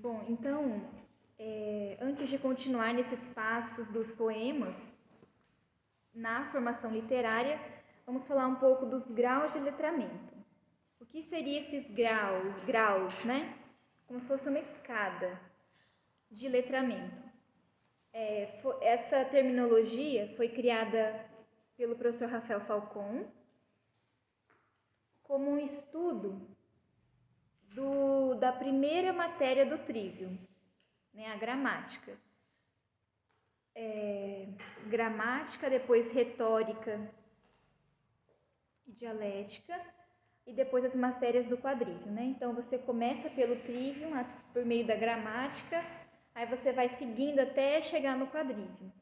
Bom, então, antes de continuar nesses passos dos poemas, na formação literária, vamos falar um pouco dos graus de letramento. O que seriam esses graus, né? Como se fosse uma escada de letramento. Essa terminologia foi criada pelo professor Rafael Falcon como um estudo da primeira matéria do Trivium, né, a gramática. Gramática, depois retórica e dialética, e depois as matérias do quadrivium, né? Então você começa pelo trivium, por meio da gramática, aí você vai seguindo até chegar no quadrivium.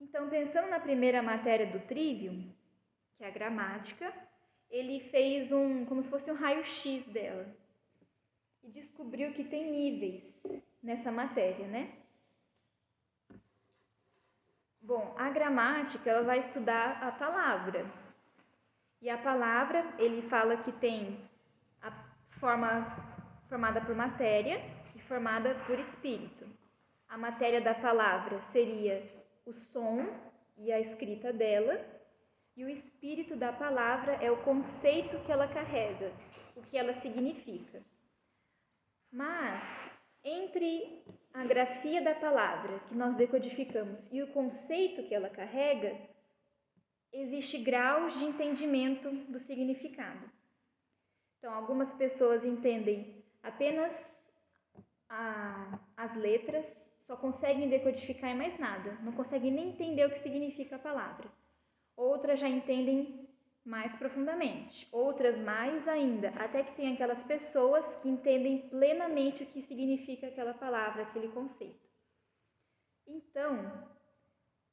Então, pensando na primeira matéria do trivium, que é a gramática, ele fez como se fosse um raio-x dela e descobriu que tem níveis nessa matéria, né? Bom, a gramática, ela vai estudar a palavra. E a palavra, ele fala que tem a forma formada por matéria e formada por espírito. A matéria da palavra seria o som e a escrita dela, e o espírito da palavra é o conceito que ela carrega, o que ela significa. Mas, entre a grafia da palavra que nós decodificamos e o conceito que ela carrega, existe graus de entendimento do significado. Então, algumas pessoas entendem apenas as letras, só conseguem decodificar e mais nada, não conseguem nem entender o que significa a palavra. Outras já entendem mais profundamente, outras mais ainda, até que tem aquelas pessoas que entendem plenamente o que significa aquela palavra, aquele conceito. Então,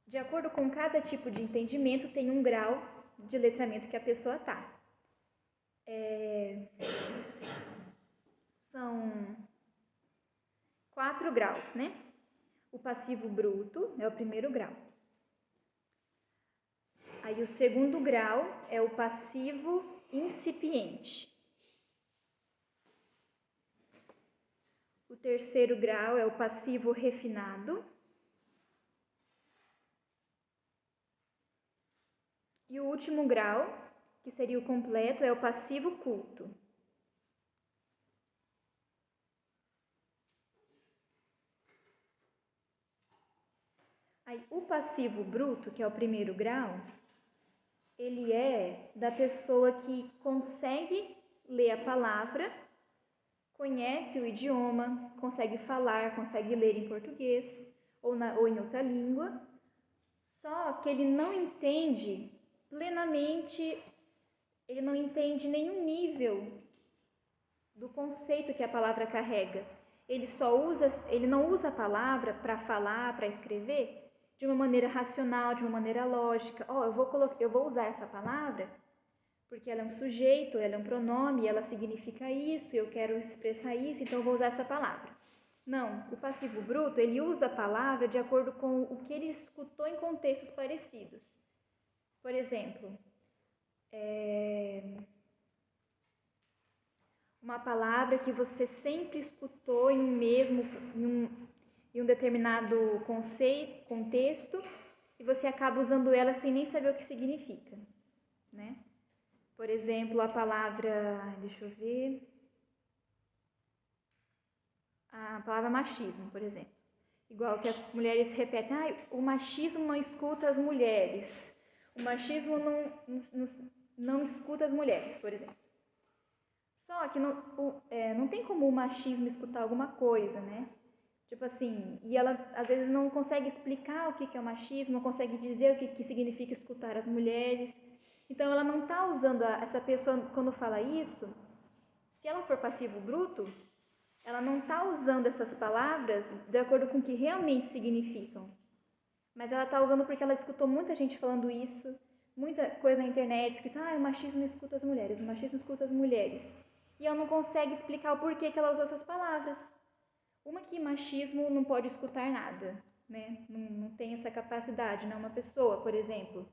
de acordo com cada tipo de entendimento, tem um grau de letramento que a pessoa está. São 4 graus, né? O passivo bruto é o primeiro grau. Aí o segundo grau é o passivo incipiente. O terceiro grau é o passivo refinado. E o último grau, que seria o completo, é o passivo culto. Aí, o passivo bruto, que é o primeiro grau, ele é da pessoa que consegue ler a palavra, conhece o idioma, consegue falar, consegue ler em português ou em outra língua, só que ele não entende plenamente, ele não entende nenhum nível do conceito que a palavra carrega. Ele não usa a palavra para falar, para escrever de uma maneira racional, de uma maneira lógica. Eu vou usar essa palavra porque ela é um sujeito, ela é um pronome, ela significa isso, eu quero expressar isso, então eu vou usar essa palavra. Não, o passivo bruto, ele usa a palavra de acordo com o que ele escutou em contextos parecidos. Por exemplo, uma palavra que você sempre escutou em um determinado contexto, e você acaba usando ela sem nem saber o que significa, né? Por exemplo, a palavra, deixa eu ver, a palavra machismo, por exemplo. Igual que as mulheres repetem, o machismo não escuta as mulheres, o machismo não escuta as mulheres, por exemplo. Só que não tem como o machismo escutar alguma coisa, né? Tipo assim, e ela às vezes não consegue explicar o que é o machismo, não consegue dizer o que significa escutar as mulheres. Então ela não está usando, essa pessoa quando fala isso, se ela for passivo bruto, ela não está usando essas palavras de acordo com o que realmente significam. Mas ela está usando porque ela escutou muita gente falando isso, muita coisa na internet escrito, o machismo escuta as mulheres, o machismo escuta as mulheres. E ela não consegue explicar o porquê que ela usou essas palavras. Uma que machismo não pode escutar nada, né? Não tem essa capacidade, não é uma pessoa, por exemplo.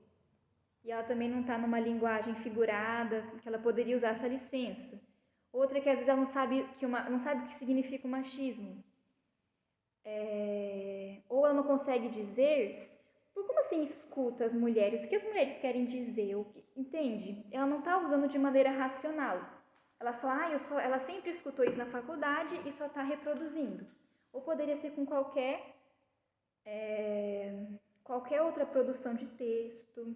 E ela também não está numa linguagem figurada, que ela poderia usar essa licença. Outra é que às vezes ela não sabe o que significa o machismo. Ou ela não consegue dizer, por como assim escuta as mulheres? O que as mulheres querem dizer? Entende? Ela não está usando de maneira racional. Ela sempre escutou isso na faculdade e só está reproduzindo. Ou poderia ser com qualquer outra produção de texto,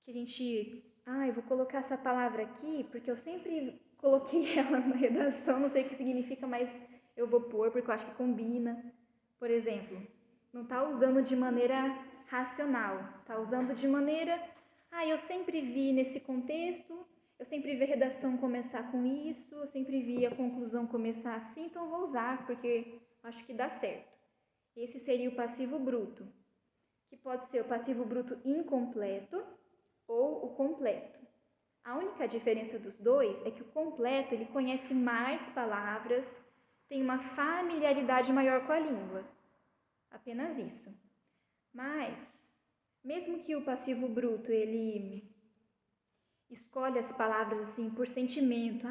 que a gente... eu vou colocar essa palavra aqui, porque eu sempre coloquei ela na redação, não sei o que significa, mas eu vou pôr, porque eu acho que combina. Por exemplo, não está usando de maneira racional, está usando de maneira... eu sempre vi nesse contexto, eu sempre vi a redação começar com isso, eu sempre vi a conclusão começar assim, então eu vou usar, porque acho que dá certo. Esse seria o passivo bruto, que pode ser o passivo bruto incompleto ou o completo. A única diferença dos dois é que o completo ele conhece mais palavras, tem uma familiaridade maior com a língua. Apenas isso. Mas, mesmo que o passivo bruto ele escolhe as palavras assim por sentimento,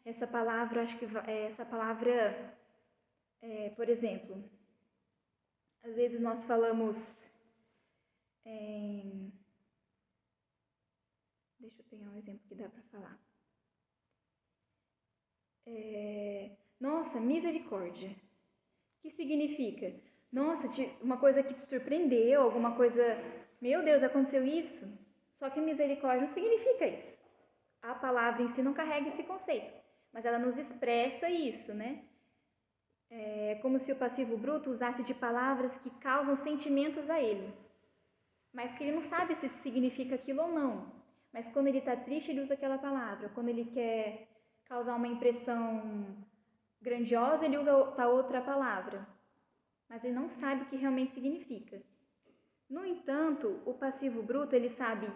essa palavra, acho que essa palavra, por exemplo, às vezes nós falamos, deixa eu pegar um exemplo que dá para falar. Nossa, misericórdia. O que significa? Nossa, uma coisa que te surpreendeu, alguma coisa... Meu Deus, aconteceu isso? Só que misericórdia não significa isso. A palavra em si não carrega esse conceito, mas ela nos expressa isso, né? É como se o passivo bruto usasse de palavras que causam sentimentos a ele, mas que ele não sabe se significa aquilo ou não. Mas quando ele está triste, ele usa aquela palavra. Quando ele quer causar uma impressão grandiosa, ele usa outra palavra. Mas ele não sabe o que realmente significa. No entanto, o passivo bruto, ele sabe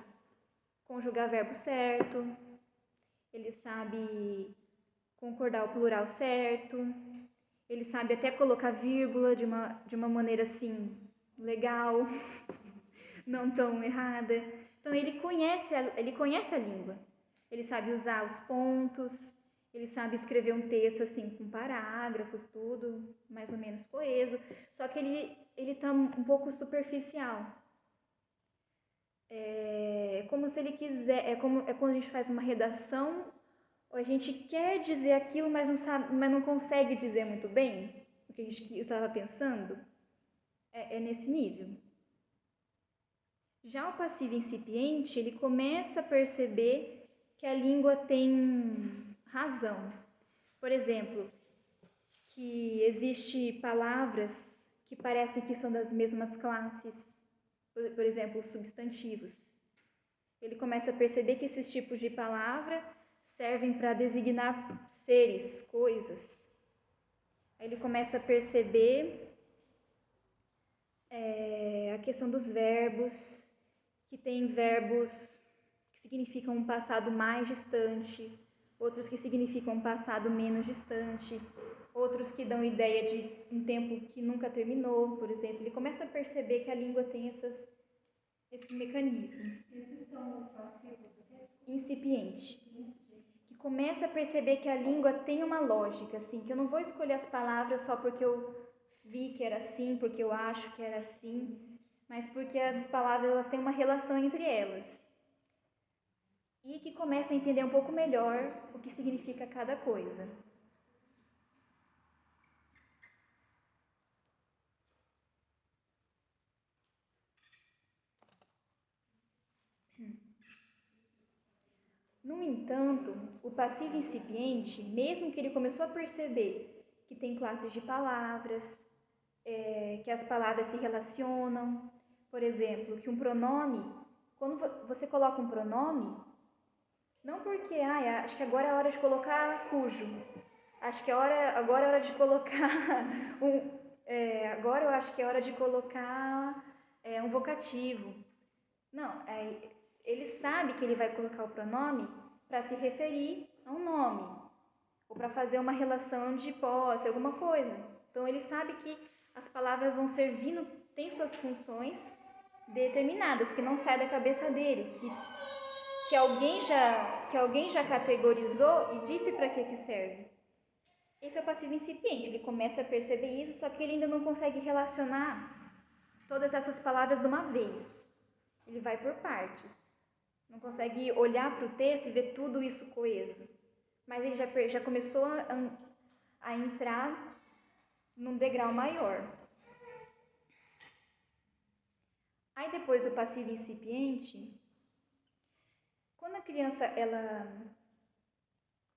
conjugar verbo certo, ele sabe concordar o plural certo, ele sabe até colocar vírgula de uma maneira assim, legal, não tão errada. Então ele conhece a língua, ele sabe usar os pontos, ele sabe escrever um texto assim com parágrafos, tudo mais ou menos coeso, só que ele tá um pouco superficial. É como se ele quiser, é quando a gente faz uma redação, ou a gente quer dizer aquilo, mas não sabe, mas não consegue dizer muito bem o que eu estava pensando. É nesse nível. Já o passivo incipiente, ele começa a perceber que a língua tem razão. Por exemplo, que existe palavras que parecem que são das mesmas classes, por exemplo, os substantivos. Ele começa a perceber que esses tipos de palavra servem para designar seres, coisas. Aí ele começa a perceber a questão dos verbos, que tem verbos que significam um passado mais distante, outros que significam um passado menos distante, outros que dão ideia de um tempo que nunca terminou, por exemplo. Ele começa a perceber que a língua tem esses mecanismos. Esses são os passivos Incipiente. Que começa a perceber que a língua tem uma lógica, assim, que eu não vou escolher as palavras só porque eu vi que era assim, porque eu acho que era assim, mas porque as palavras elas têm uma relação entre elas. E que começa a entender um pouco melhor o que significa cada coisa. No entanto, o passivo incipiente, mesmo que ele começou a perceber que tem classes de palavras, que as palavras se relacionam, por exemplo, que um pronome, quando você coloca um pronome, não porque, acho que agora é a hora de colocar cujo, acho que agora é hora de colocar agora eu acho que é hora de colocar um vocativo. Não, ele sabe que ele vai colocar o pronome para se referir a um nome, ou para fazer uma relação de posse, alguma coisa. Então ele sabe que as palavras vão servindo, tem suas funções determinadas, que não sai da cabeça dele, que alguém que alguém já categorizou e disse para que serve. Esse é o passivo incipiente, ele começa a perceber isso, só que ele ainda não consegue relacionar todas essas palavras de uma vez. Ele vai por partes. Não consegue olhar para o texto e ver tudo isso coeso. Mas ele já começou a entrar num degrau maior. Aí depois do passivo incipiente, quando a criança ela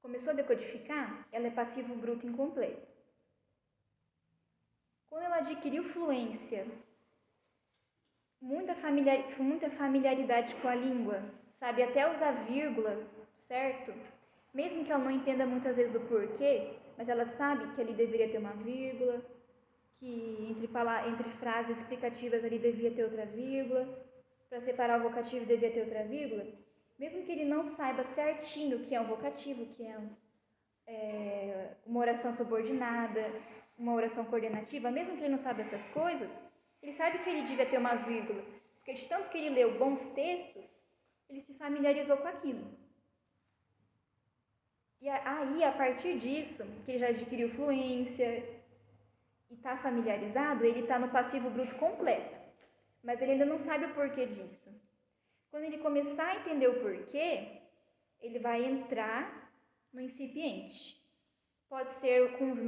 começou a decodificar, ela é passivo bruto incompleto. Quando ela adquiriu fluência, muita familiaridade com a língua, sabe até usar vírgula, certo? Mesmo que ela não entenda muitas vezes o porquê, mas ela sabe que ali deveria ter uma vírgula, que entre frases explicativas ali devia ter outra vírgula, para separar o vocativo devia ter outra vírgula. Mesmo que ele não saiba certinho o que é um vocativo, o que é uma oração subordinada, uma oração coordenativa, mesmo que ele não saiba essas coisas, ele sabe que ele devia ter uma vírgula, porque de tanto que ele leu bons textos, ele se familiarizou com aquilo. E aí, a partir disso, que ele já adquiriu fluência e está familiarizado, ele está no passivo bruto completo, mas ele ainda não sabe o porquê disso. Quando ele começar a entender o porquê, ele vai entrar no incipiente. Pode ser com uns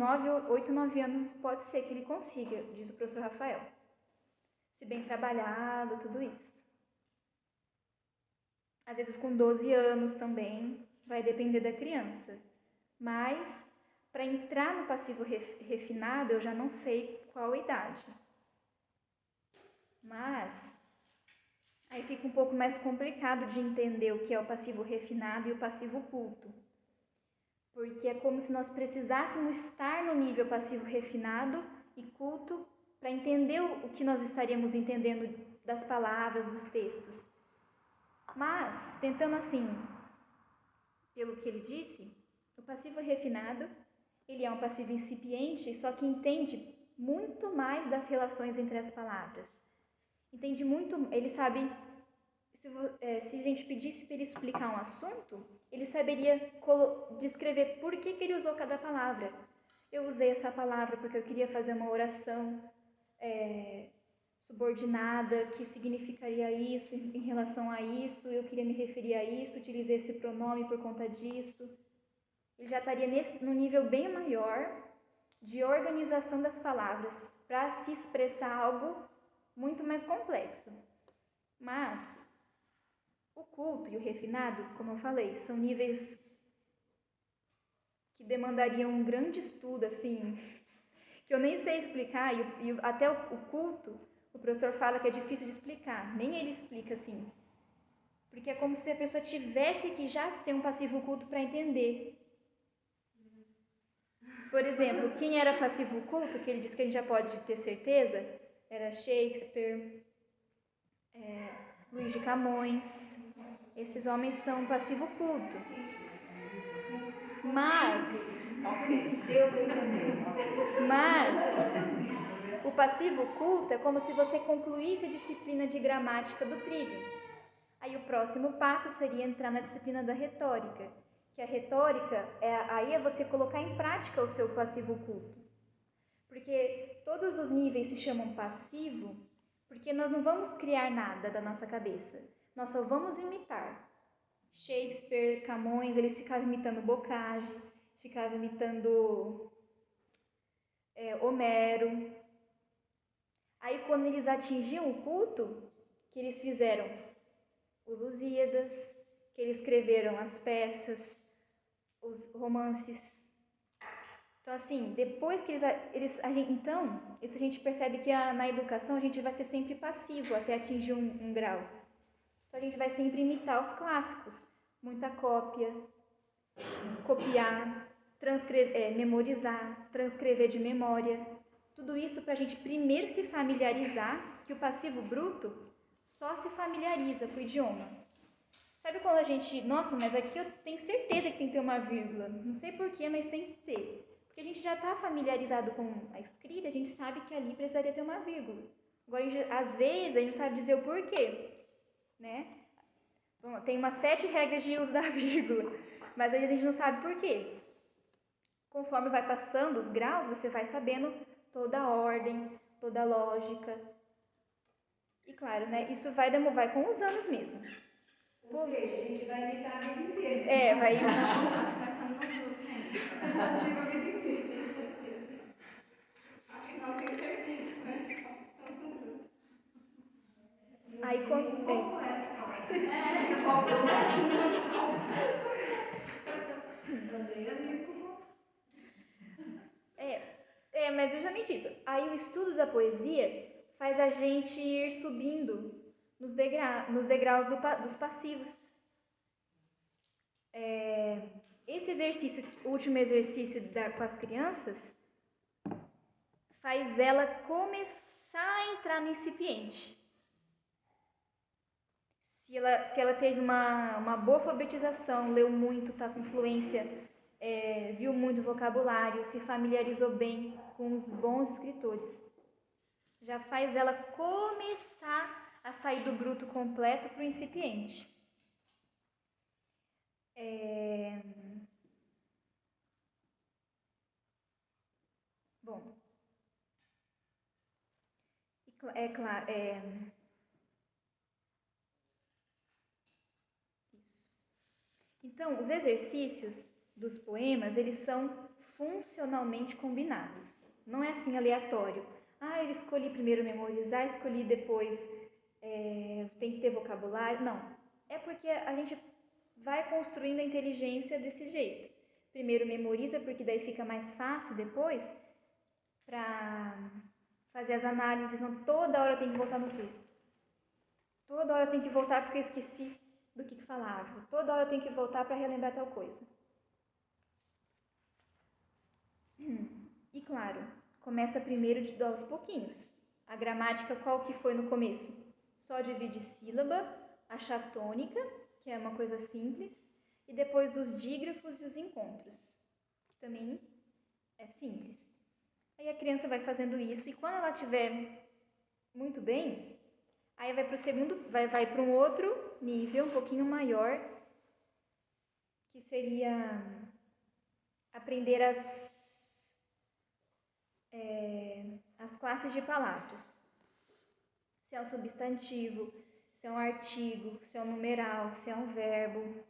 8, 9 anos, pode ser que ele consiga, diz o professor Rafael. Se bem trabalhado, tudo isso. Às vezes com 12 anos também, vai depender da criança. Mas, para entrar no passivo refinado, eu já não sei qual idade. Mas, aí fica um pouco mais complicado de entender o que é o passivo refinado e o passivo culto. Porque é como se nós precisássemos estar no nível passivo refinado e culto para entender o que nós estaríamos entendendo das palavras, dos textos. Mas, tentando assim, pelo que ele disse, o passivo refinado, ele é um passivo incipiente, só que entende muito mais das relações entre as palavras. Entende muito, ele sabe, se a gente pedisse para ele explicar um assunto, ele saberia descrever por que ele usou cada palavra. Eu usei essa palavra porque eu queria fazer uma oração subordinada que significaria isso em relação a isso, eu queria me referir a isso, utilizei esse pronome por conta disso. Ele já estaria no nível bem maior de organização das palavras para se expressar algo muito mais complexo. Mas o culto e o refinado, como eu falei, são níveis que demandariam um grande estudo, assim, que eu nem sei explicar, e até o culto, o professor fala que é difícil de explicar, nem ele explica assim, porque é como se a pessoa tivesse que já ser um passivo culto para entender. Por exemplo, quem era passivo culto, que ele diz que a gente já pode ter certeza, era Shakespeare, Luís de Camões. Esses homens são passivo culto. Mas o passivo culto é como se você concluísse a disciplina de gramática do Trivium. Aí o próximo passo seria entrar na disciplina da retórica, que a retórica aí é você colocar em prática o seu passivo culto. Porque todos os níveis se chamam passivo, porque nós não vamos criar nada da nossa cabeça, nós só vamos imitar. Shakespeare, Camões, eles ficavam imitando Bocage, ficavam imitando Homero. Aí quando eles atingiam o culto, que eles fizeram os Lusíadas, que eles escreveram as peças, os romances. Então assim, depois que então, isso a gente percebe que na educação a gente vai ser sempre passivo até atingir um grau. Então a gente vai sempre imitar os clássicos, muita cópia, copiar, memorizar, transcrever de memória. Tudo isso para a gente primeiro se familiarizar, que o passivo bruto só se familiariza com o idioma. Sabe quando a gente, nossa, mas aqui eu tenho certeza que tem que ter uma vírgula, não sei porquê, mas tem que ter. Porque a gente já está familiarizado com a escrita, a gente sabe que ali precisaria ter uma vírgula. Agora, às vezes, a gente não sabe dizer o porquê, né? Bom, tem umas 7 regras de uso da vírgula, mas aí a gente não sabe por quê. Conforme vai passando os graus, você vai sabendo toda a ordem, toda a lógica. E claro, né, isso vai com os anos mesmo. Ou seja, a gente vai imitar a vida inteira. Vai Não, acho que nós estamos no grupo ainda. É possível a vida inteira. Tenho certeza. Acho que não, tenho certeza. Estamos no grupo. Aí quando... Mas justamente isso. Aí o estudo da poesia faz a gente ir subindo nos degraus dos passivos. Esse exercício, o último exercício com as crianças, faz ela começar a entrar no incipiente. Se ela teve uma boa alfabetização, leu muito, está com fluência, viu muito vocabulário, se familiarizou bem com os bons escritores, já faz ela começar a sair do bruto completo para o incipiente. Bom, é claro. Isso. Então, os exercícios dos poemas, eles são funcionalmente combinados. Não é assim aleatório. Eu escolhi primeiro memorizar, escolhi depois tem que ter vocabulário. Não. É porque a gente vai construindo a inteligência desse jeito. Primeiro memoriza, porque daí fica mais fácil depois para fazer as análises. Não toda hora tem que voltar no texto. Toda hora tem que voltar porque eu esqueci do que falava. Toda hora tem que voltar para relembrar tal coisa. E claro, começa primeiro aos pouquinhos. A gramática qual que foi no começo? Só divide sílaba, achar tônica, que é uma coisa simples, e depois os dígrafos e os encontros, que também é simples. Aí a criança vai fazendo isso e quando ela estiver muito bem, aí vai para o segundo, vai para um outro nível, um pouquinho maior, que seria aprender as classes de palavras. Se é um substantivo, se é um artigo, se é um numeral, se é um verbo,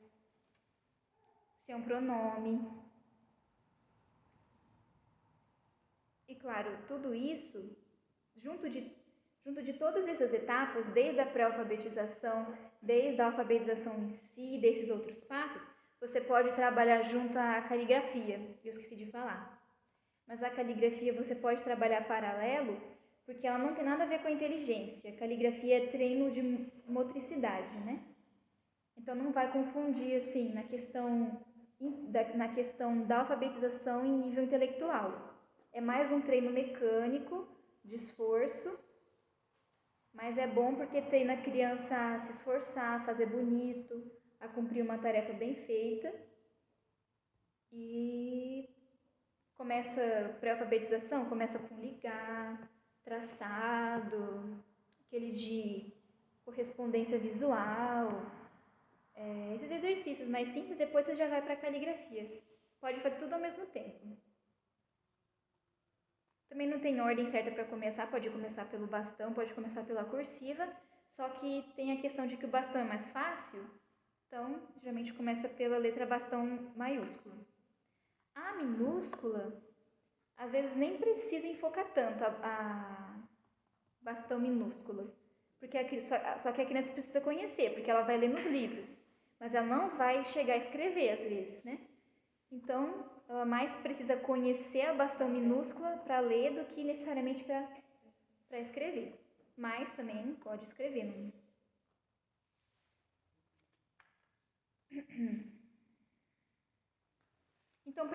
se é um pronome. E claro, tudo isso, junto de todas essas etapas, desde a pré-alfabetização, desde a alfabetização em si, desses outros passos, você pode trabalhar junto à caligrafia, eu esqueci de falar. Mas a caligrafia você pode trabalhar paralelo, porque ela não tem nada a ver com a inteligência. A caligrafia é treino de motricidade, né? Então não vai confundir assim na questão da alfabetização em nível intelectual. É mais um treino mecânico de esforço, mas é bom porque treina a criança a se esforçar, a fazer bonito, a cumprir uma tarefa bem feita. E começa pré-alfabetização, começa com ligar, traçado, aquele de correspondência visual, esses exercícios mais simples, depois você já vai para a caligrafia. Pode fazer tudo ao mesmo tempo. Também não tem ordem certa para começar, pode começar pelo bastão, pode começar pela cursiva, só que tem a questão de que o bastão é mais fácil, então geralmente começa pela letra bastão maiúscula. A minúscula, às vezes nem precisa enfocar tanto a bastão minúscula, porque só que a criança precisa conhecer, porque ela vai ler nos livros, mas ela não vai chegar a escrever às vezes, né? Então, ela mais precisa conhecer a bastão minúscula para ler do que necessariamente para escrever. Mas também pode escrever. Não? Então,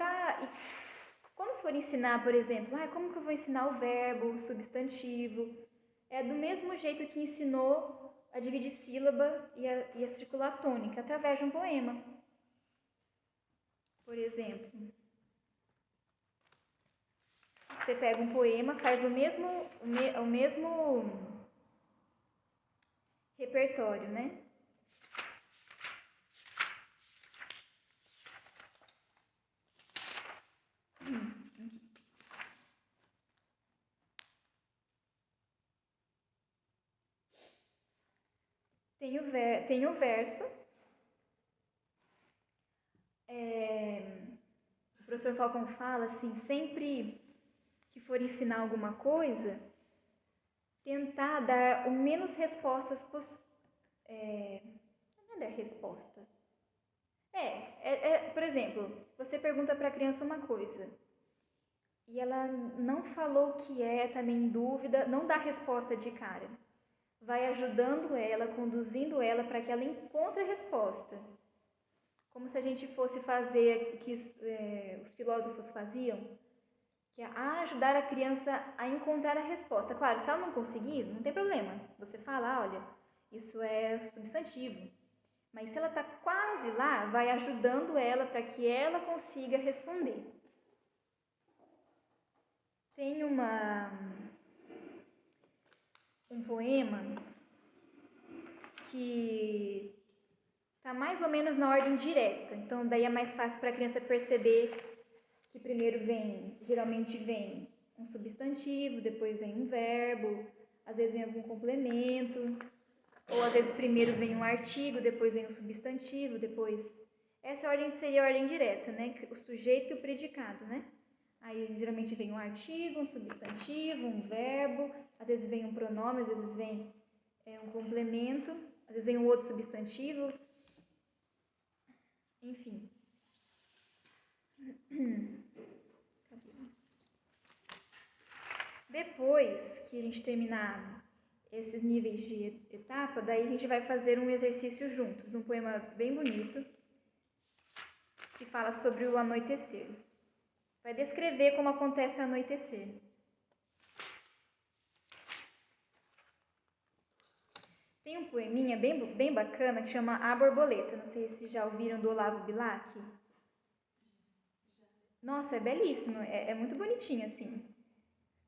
quando for ensinar, por exemplo, como que eu vou ensinar o verbo, o substantivo? É do mesmo jeito que ensinou a dividir sílaba e a circular tônica, através de um poema. Por exemplo, você pega um poema, faz o mesmo repertório, né? tem o verso. O professor Falcão fala assim, sempre que for ensinar alguma coisa, tentar dar o menos respostas possível. Não é dar resposta. Por exemplo, você pergunta para a criança uma coisa e ela não falou o que é, está meio em dúvida, não dá resposta de cara. Vai ajudando ela, conduzindo ela para que ela encontre a resposta. Como se a gente fosse fazer o que os filósofos faziam, que é ajudar a criança a encontrar a resposta. Claro, se ela não conseguir, não tem problema. Você fala, olha, isso é substantivo. Mas se ela está quase lá, vai ajudando ela para que ela consiga responder. Tem um poema que está mais ou menos na ordem direta. Então, daí é mais fácil para a criança perceber que primeiro geralmente vem um substantivo, depois vem um verbo, às vezes vem algum complemento, ou às vezes primeiro vem um artigo, depois vem um substantivo, depois... Essa ordem seria a ordem direta, né? O sujeito e o predicado, né? Aí geralmente vem um artigo, um substantivo, um verbo, às vezes vem um pronome, às vezes vem um complemento, às vezes vem um outro substantivo, enfim. Depois que a gente terminar esses níveis de etapa, daí a gente vai fazer um exercício juntos, num poema bem bonito, que fala sobre o anoitecer. Vai descrever como acontece o anoitecer. Tem um poeminha bem bacana que chama A Borboleta. Não sei se já ouviram do Olavo Bilac. Nossa, é belíssimo, é muito bonitinho assim.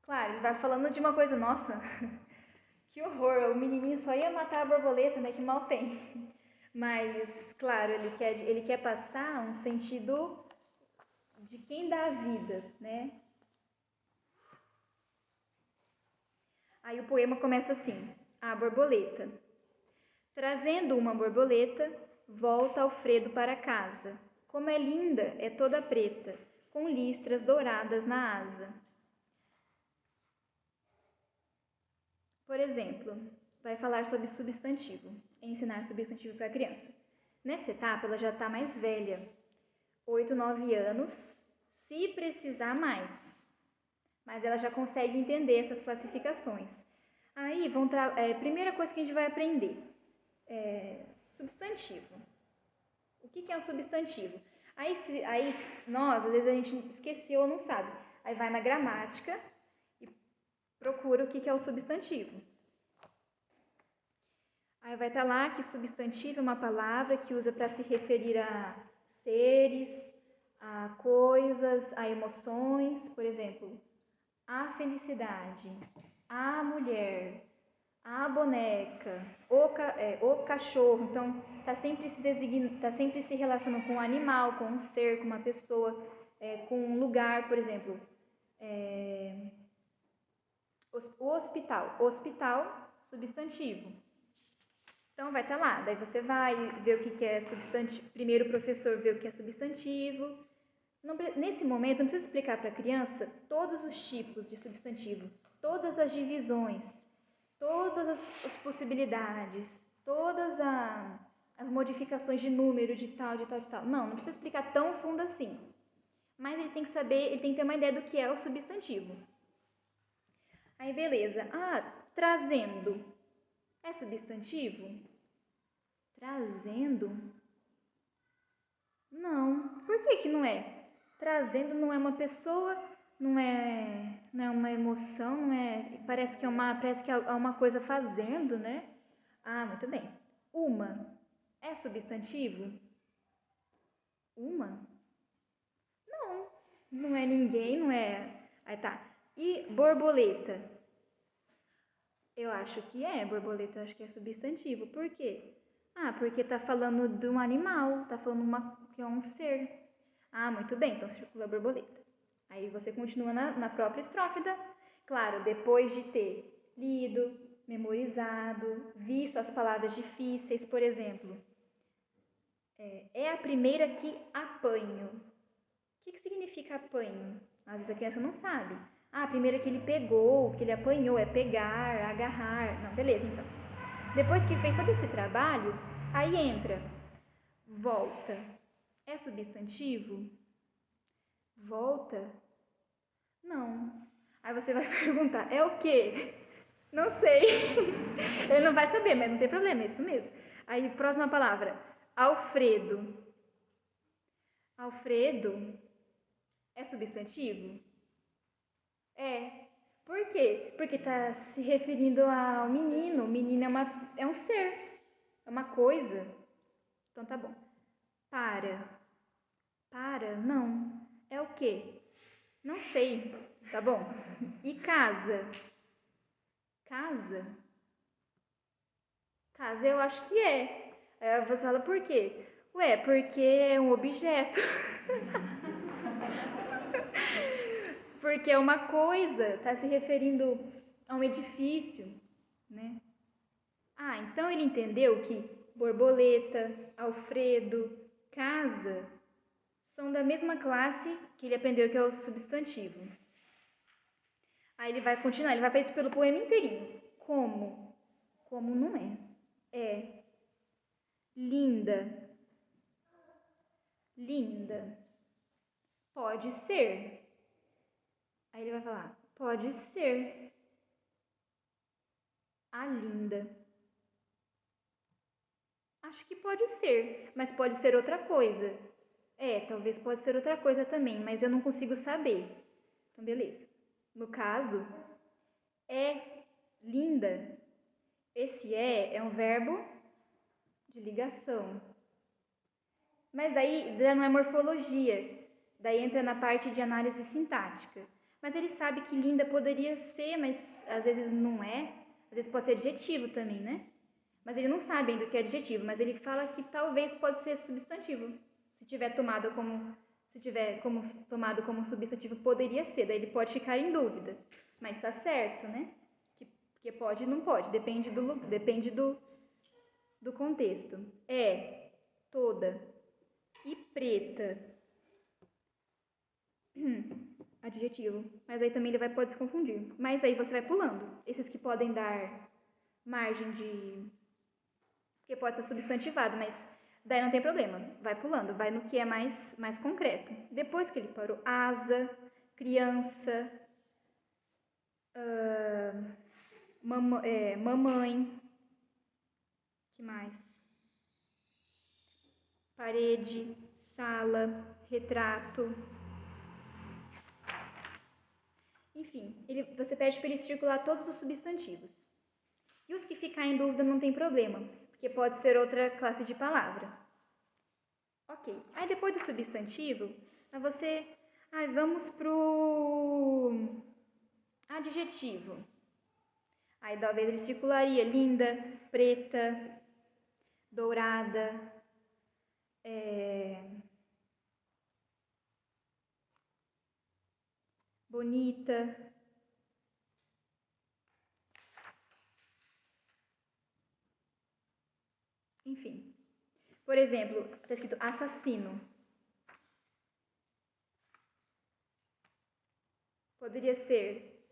Claro, ele vai falando de uma coisa, nossa, que horror, o menininho só ia matar a borboleta, né, que mal tem. Mas, claro, ele quer passar um sentido de quem dá a vida, né? Aí o poema começa assim, A Borboleta. Trazendo uma borboleta, volta Alfredo para casa. Como é linda, é toda preta, com listras douradas na asa. Por exemplo, vai falar sobre substantivo, ensinar substantivo para a criança. Nessa etapa, ela já está mais velha, 8, 9 anos, se precisar mais. Mas ela já consegue entender essas classificações. Aí, primeira coisa que a gente vai aprender é substantivo. O que é um substantivo? Aí nós, às vezes, a gente esqueceu ou não sabe. Aí vai na gramática e procura o que é o substantivo. Aí vai estar lá que substantivo é uma palavra que usa para se referir a seres, a coisas, a emoções. Por exemplo, a felicidade, a mulher, a boneca, o cachorro. Então, está sempre se relacionando com um animal, com um ser, com uma pessoa, com um lugar, por exemplo. O hospital, substantivo. Então, vai estar lá. Daí você vai ver o que é substantivo. Primeiro o professor vê o que é substantivo. Nesse momento, não precisa explicar para a criança todos os tipos de substantivo, todas as divisões, todas as possibilidades, todas as modificações de número, de tal, de tal, de tal. Não precisa explicar tão fundo assim. Mas ele tem que saber, ele tem que ter uma ideia do que é o substantivo. Aí, beleza. Trazendo. É substantivo? Trazendo? Não. Por que não é? Trazendo não é uma pessoa, não é uma emoção, parece que é uma coisa fazendo, né? Muito bem. Uma é substantivo? Uma? Não é ninguém, não é. Aí tá. E borboleta? Eu acho que borboleta eu acho que é substantivo. Por quê? Porque tá falando de um animal, tá falando que é um ser. Muito bem, então circula a borboleta. Aí você continua na própria estrofe, claro, depois de ter lido, memorizado, visto as palavras difíceis, por exemplo. É a primeira que apanho. O que significa apanho? Às vezes a criança não sabe. A primeira que ele pegou, que ele apanhou, é pegar, agarrar. Não, beleza, então. Depois que fez todo esse trabalho, aí entra volta. É substantivo? Volta? Não. Aí você vai perguntar, é o quê? Não sei. Ele não vai saber, mas não tem problema, é isso mesmo. Aí, próxima palavra. Alfredo. Alfredo é substantivo? É. Por quê? Porque está se referindo ao menino. O menino é um ser, é uma coisa. Então tá bom. Para. Para? Não. É o quê? Não sei. Tá bom? E casa? Casa? Casa eu acho que é. Aí você fala por quê? Ué, porque é um objeto. Porque é uma coisa, está se referindo a um edifício, né? Ah, então ele entendeu que borboleta, Alfredo, casa são da mesma classe que ele aprendeu que é o substantivo. Aí ele vai continuar, ele vai fazer isso pelo poema inteirinho. Como? Como não é? É. Linda. Linda. Pode ser. Aí ele vai falar, pode ser. A linda. Acho que pode ser, mas pode ser outra coisa. Talvez pode ser outra coisa também, mas eu não consigo saber. Então, beleza. No caso, é linda. Esse é um verbo de ligação. Mas daí já não é morfologia. Daí entra na parte de análise sintática. Mas ele sabe que linda poderia ser, mas às vezes não é. Às vezes pode ser adjetivo também, né? Mas ele não sabe ainda o que é adjetivo, mas ele fala que talvez pode ser substantivo. Se tiver tomado como substantivo, poderia ser, daí ele pode ficar em dúvida. Mas está certo, né? Que pode e não pode, depende do contexto. É, toda. E preta. Adjetivo. Mas aí também ele pode se confundir. Mas aí você vai pulando. Esses que podem dar margem de... Porque pode ser substantivado, mas daí não tem problema. Vai pulando, vai no que é mais concreto. Depois que ele parou, asa, criança, mamãe, que mais? Parede, sala, retrato. Enfim, você pede para ele circular todos os substantivos. E os que ficar em dúvida não tem problema, porque pode ser outra classe de palavra. Ok. Aí depois do substantivo, vamos pro adjetivo. Aí talvez ele circularia linda, preta, dourada, bonita. Enfim. Por exemplo, está escrito assassino. Poderia ser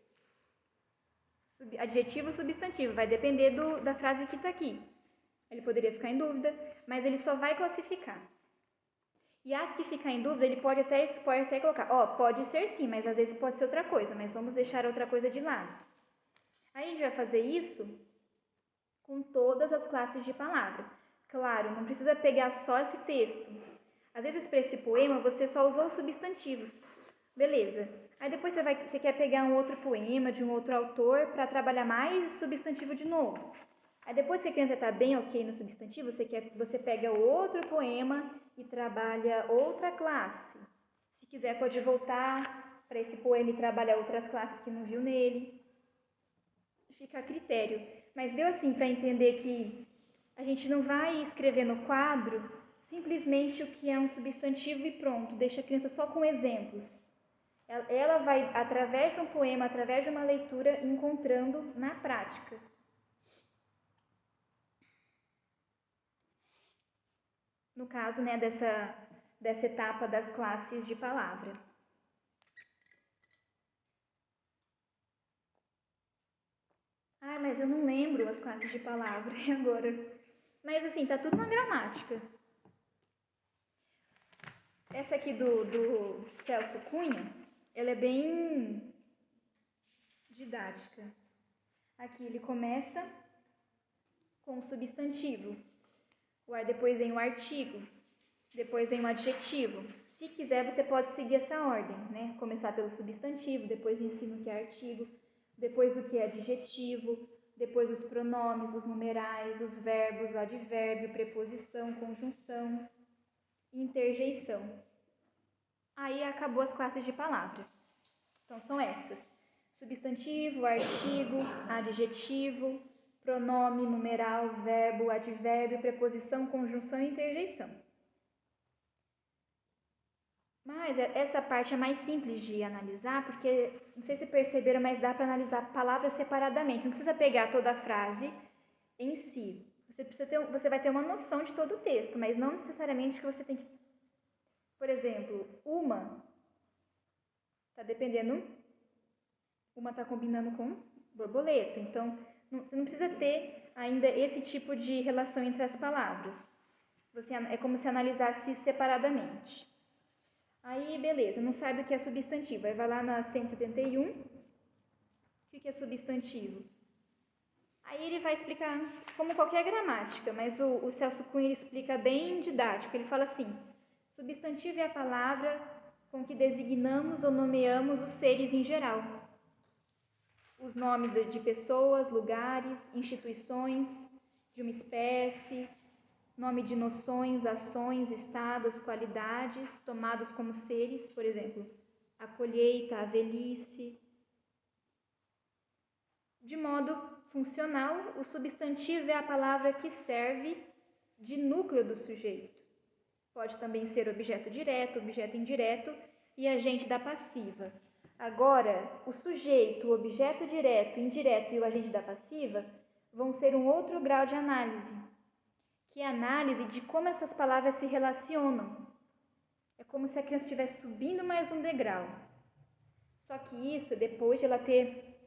adjetivo ou substantivo, vai depender da frase que está aqui. Ele poderia ficar em dúvida, mas ele só vai classificar. E as que ficar em dúvida, ele pode até colocar, pode ser sim, mas às vezes pode ser outra coisa, mas vamos deixar outra coisa de lado. Aí a gente vai fazer isso com todas as classes de palavra. Claro, não precisa pegar só esse texto. Às vezes para esse poema você só usou os substantivos. Beleza. Aí depois você quer pegar um outro poema de um outro autor para trabalhar mais substantivo de novo. Aí depois que a criança está bem ok no substantivo, você pega outro poema e trabalha outra classe. Se quiser, pode voltar para esse poema e trabalhar outras classes que não viu nele. Fica a critério. Mas deu assim para entender que a gente não vai escrever no quadro simplesmente o que é um substantivo e pronto, deixa a criança só com exemplos. Ela vai, através de um poema, através de uma leitura, encontrando na prática. no caso, né, dessa etapa das classes de palavra. Ah, mas eu não lembro as classes de palavra agora. Mas assim, tá tudo na gramática. Essa aqui do Celso Cunha, ela é bem didática. Aqui ele começa com o substantivo. Depois vem o artigo. Depois vem o adjetivo. Se quiser, você pode seguir essa ordem, né? Começar pelo substantivo, depois ensina o que é artigo, depois o que é adjetivo, depois os pronomes, os numerais, os verbos, o advérbio, preposição, conjunção, interjeição. Aí acabou as classes de palavra. Então são essas: substantivo, artigo, adjetivo, pronome, numeral, verbo, advérbio, preposição, conjunção e interjeição. Mas essa parte é mais simples de analisar, porque, não sei se perceberam, mas dá para analisar palavras separadamente. Não precisa pegar toda a frase em si. Você vai ter uma noção de todo o texto, mas não necessariamente que você tem que... Por exemplo, uma, está dependendo, uma está combinando com borboleta. Então, você não precisa ter ainda esse tipo de relação entre as palavras. É como se analisasse separadamente. Aí, beleza, não sabe o que é substantivo. Aí vai lá na 171. O que é substantivo? Aí ele vai explicar como qualquer gramática, mas o Celso Cunha ele explica bem didático. Ele fala assim: substantivo é a palavra com que designamos ou nomeamos os seres em geral. Os nomes de pessoas, lugares, instituições, de uma espécie, nome de noções, ações, estados, qualidades, tomados como seres, por exemplo, a colheita, a velhice. De modo funcional, o substantivo é a palavra que serve de núcleo do sujeito. Pode também ser objeto direto, objeto indireto e agente da passiva. Agora, o sujeito, o objeto direto, indireto e o agente da passiva vão ser um outro grau de análise, que é a análise de como essas palavras se relacionam. É como se a criança estivesse subindo mais um degrau. Só que isso depois de ela ter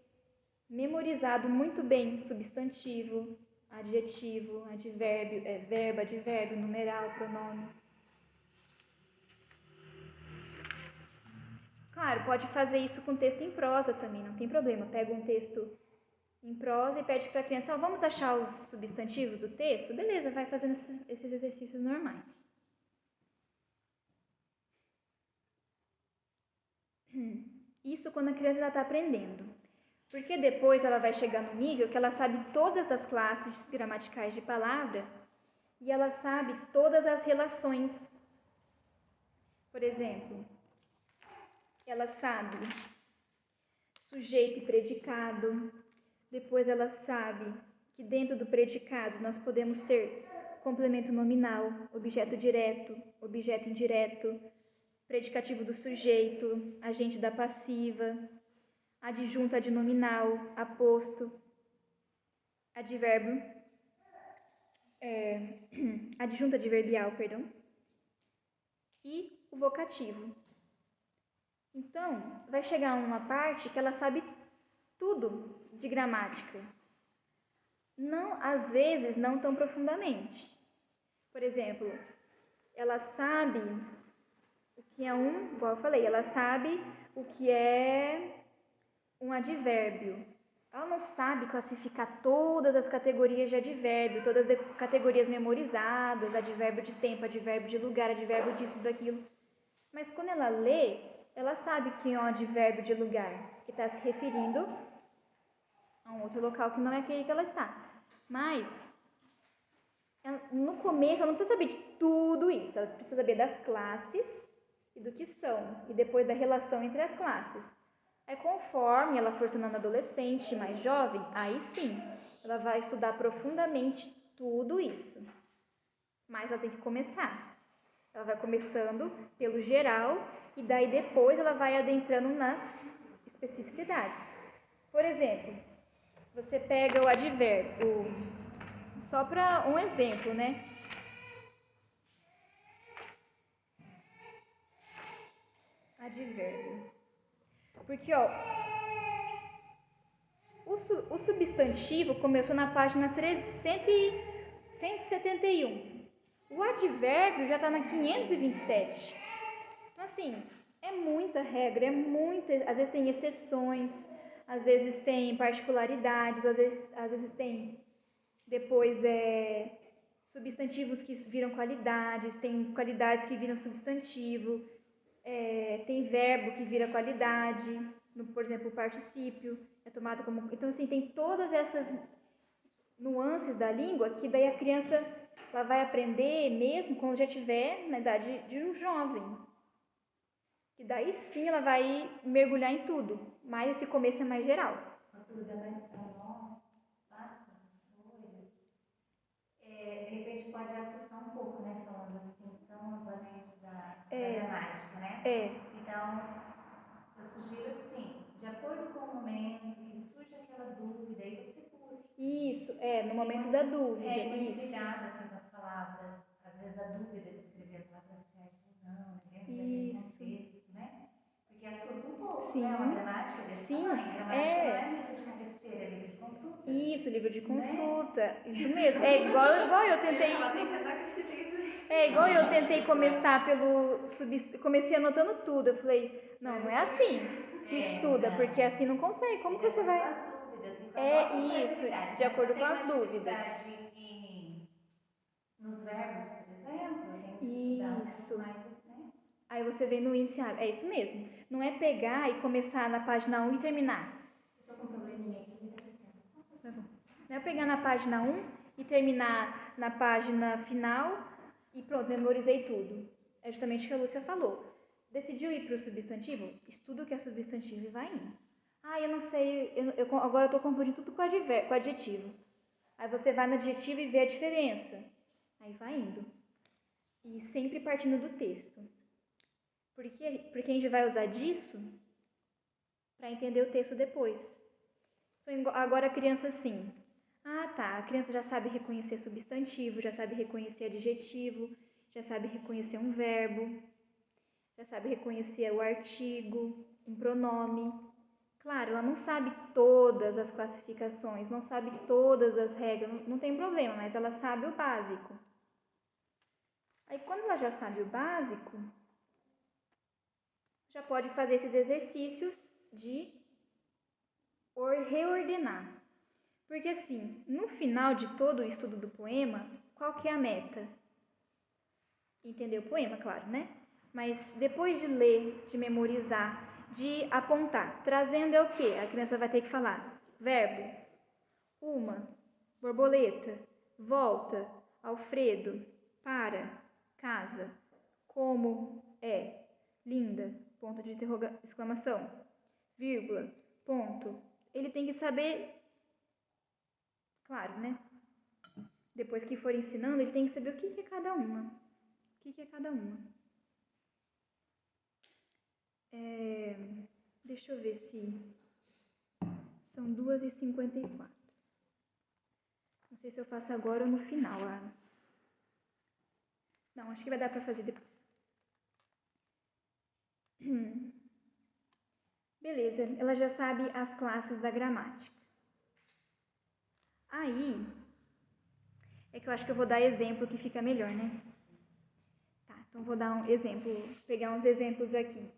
memorizado muito bem substantivo, adjetivo, advérbio, verbo, advérbio, numeral, pronome. Claro, pode fazer isso com texto em prosa também, não tem problema. Pega um texto em prosa e pede para a criança: vamos achar os substantivos do texto? Beleza, vai fazendo esses exercícios normais. Isso quando a criança está aprendendo. Porque depois ela vai chegar no nível que ela sabe todas as classes gramaticais de palavra e ela sabe todas as relações. Por exemplo, ela sabe sujeito e predicado. Depois ela sabe que dentro do predicado nós podemos ter complemento nominal, objeto direto, objeto indireto, predicativo do sujeito, agente da passiva, adjunta de nominal, aposto, advérbio, adjunta adverbial, perdão, e o vocativo. Então, vai chegar uma parte que ela sabe tudo de gramática. Não, às vezes, não tão profundamente. Por exemplo, ela sabe o que é igual eu falei, ela sabe o que é um advérbio. Ela não sabe classificar todas as categorias de advérbio, todas as categorias memorizadas, advérbio de tempo, advérbio de lugar, advérbio disso, daquilo. Mas quando ela lê, ela sabe que é um advérbio de lugar, que está se referindo a um outro local que não é aquele que ela está. Mas, no começo, ela não precisa saber de tudo isso. Ela precisa saber das classes e do que são, e depois da relação entre as classes. Aí, conforme ela for tornando adolescente, mais jovem, aí sim, ela vai estudar profundamente tudo isso. Mas ela tem que começar. Ela vai começando pelo geral e daí depois ela vai adentrando nas especificidades. Por exemplo, você pega o advérbio, só para um exemplo, né? Advérbio. Porque, ó, o substantivo começou na página 171. O advérbio já está na 527. Então, assim, é muita regra, às vezes tem exceções, às vezes tem particularidades, às vezes tem depois substantivos que viram qualidades, tem qualidades que viram substantivo, tem verbo que vira qualidade, por exemplo, o particípio é tomado como... Então, assim, tem todas essas nuances da língua que daí a criança ela vai aprender mesmo quando já estiver na idade de um jovem. E daí sim ela vai mergulhar em tudo, mas esse começo é mais geral. Tudo, mas para nós, vários professores, de repente pode assustar um pouco, né? Falando assim, tão amplamente da gramática, né? Então, eu sugiro assim, de acordo com o momento que surge aquela dúvida, aí você busca. Isso, no momento da dúvida. Muito isso. ligada assim, com as palavras, às vezes a dúvida de escrever a palavra certa ou não, né? Dentro daquele contexto, né? Porque assusta um pouco, né? Uma gramática desse tamanho. A gramática não é livro de cabeceira, é livro de consulta. Isso, livro de consulta. Né? Isso mesmo. É igual eu tentei. Ela tem que andar com esse livro. É igual eu tentei começar comecei anotando tudo. Eu falei, não é assim que estuda, porque assim não consegue. Como que você vai? As dúvidas, isso, de acordo com as dúvidas. Nos verbos, por exemplo, tem que estudar um pouco mais, né? Aí você vem no índice, é isso mesmo. Não é pegar e começar na página 1 e terminar. Eu tô com um probleminha aqui, me dá licença. Tá bom. Não é pegar na página 1 e terminar na página final e pronto, memorizei tudo. É justamente o que a Lúcia falou. Decidiu ir para o substantivo? Estuda o que é substantivo e vai indo. Ah, eu não sei, agora eu estou confundindo tudo com adjetivo. Aí você vai no adjetivo e vê a diferença. Aí vai indo. E sempre partindo do texto. Porque a gente vai usar disso para entender o texto depois. Então, agora a criança assim. Ah, tá. A criança já sabe reconhecer substantivo, já sabe reconhecer adjetivo, já sabe reconhecer um verbo, já sabe reconhecer o artigo, um pronome. Claro, ela não sabe todas as classificações, não sabe todas as regras, não tem problema, mas ela sabe o básico. Aí, quando ela já sabe o básico, já pode fazer esses exercícios de reordenar. Porque assim, no final de todo o estudo do poema, qual que é a meta? Entender o poema, claro, né? Mas depois de ler, de memorizar, de apontar, trazendo é o quê? A criança vai ter que falar verbo, uma, borboleta, volta, Alfredo, para, casa, como, é, linda, ponto de exclamação, vírgula, ponto. Ele tem que saber, claro, né? Depois que for ensinando, ele tem que saber o que é cada uma. O que é cada uma. Deixa eu ver se... São 2h54. Não sei se eu faço agora ou no final. Não, acho que vai dar para fazer depois. Beleza, ela já sabe as classes da gramática. Aí, é que eu acho que eu vou dar exemplo que fica melhor, né? Tá, então vou dar um exemplo, pegar uns exemplos aqui.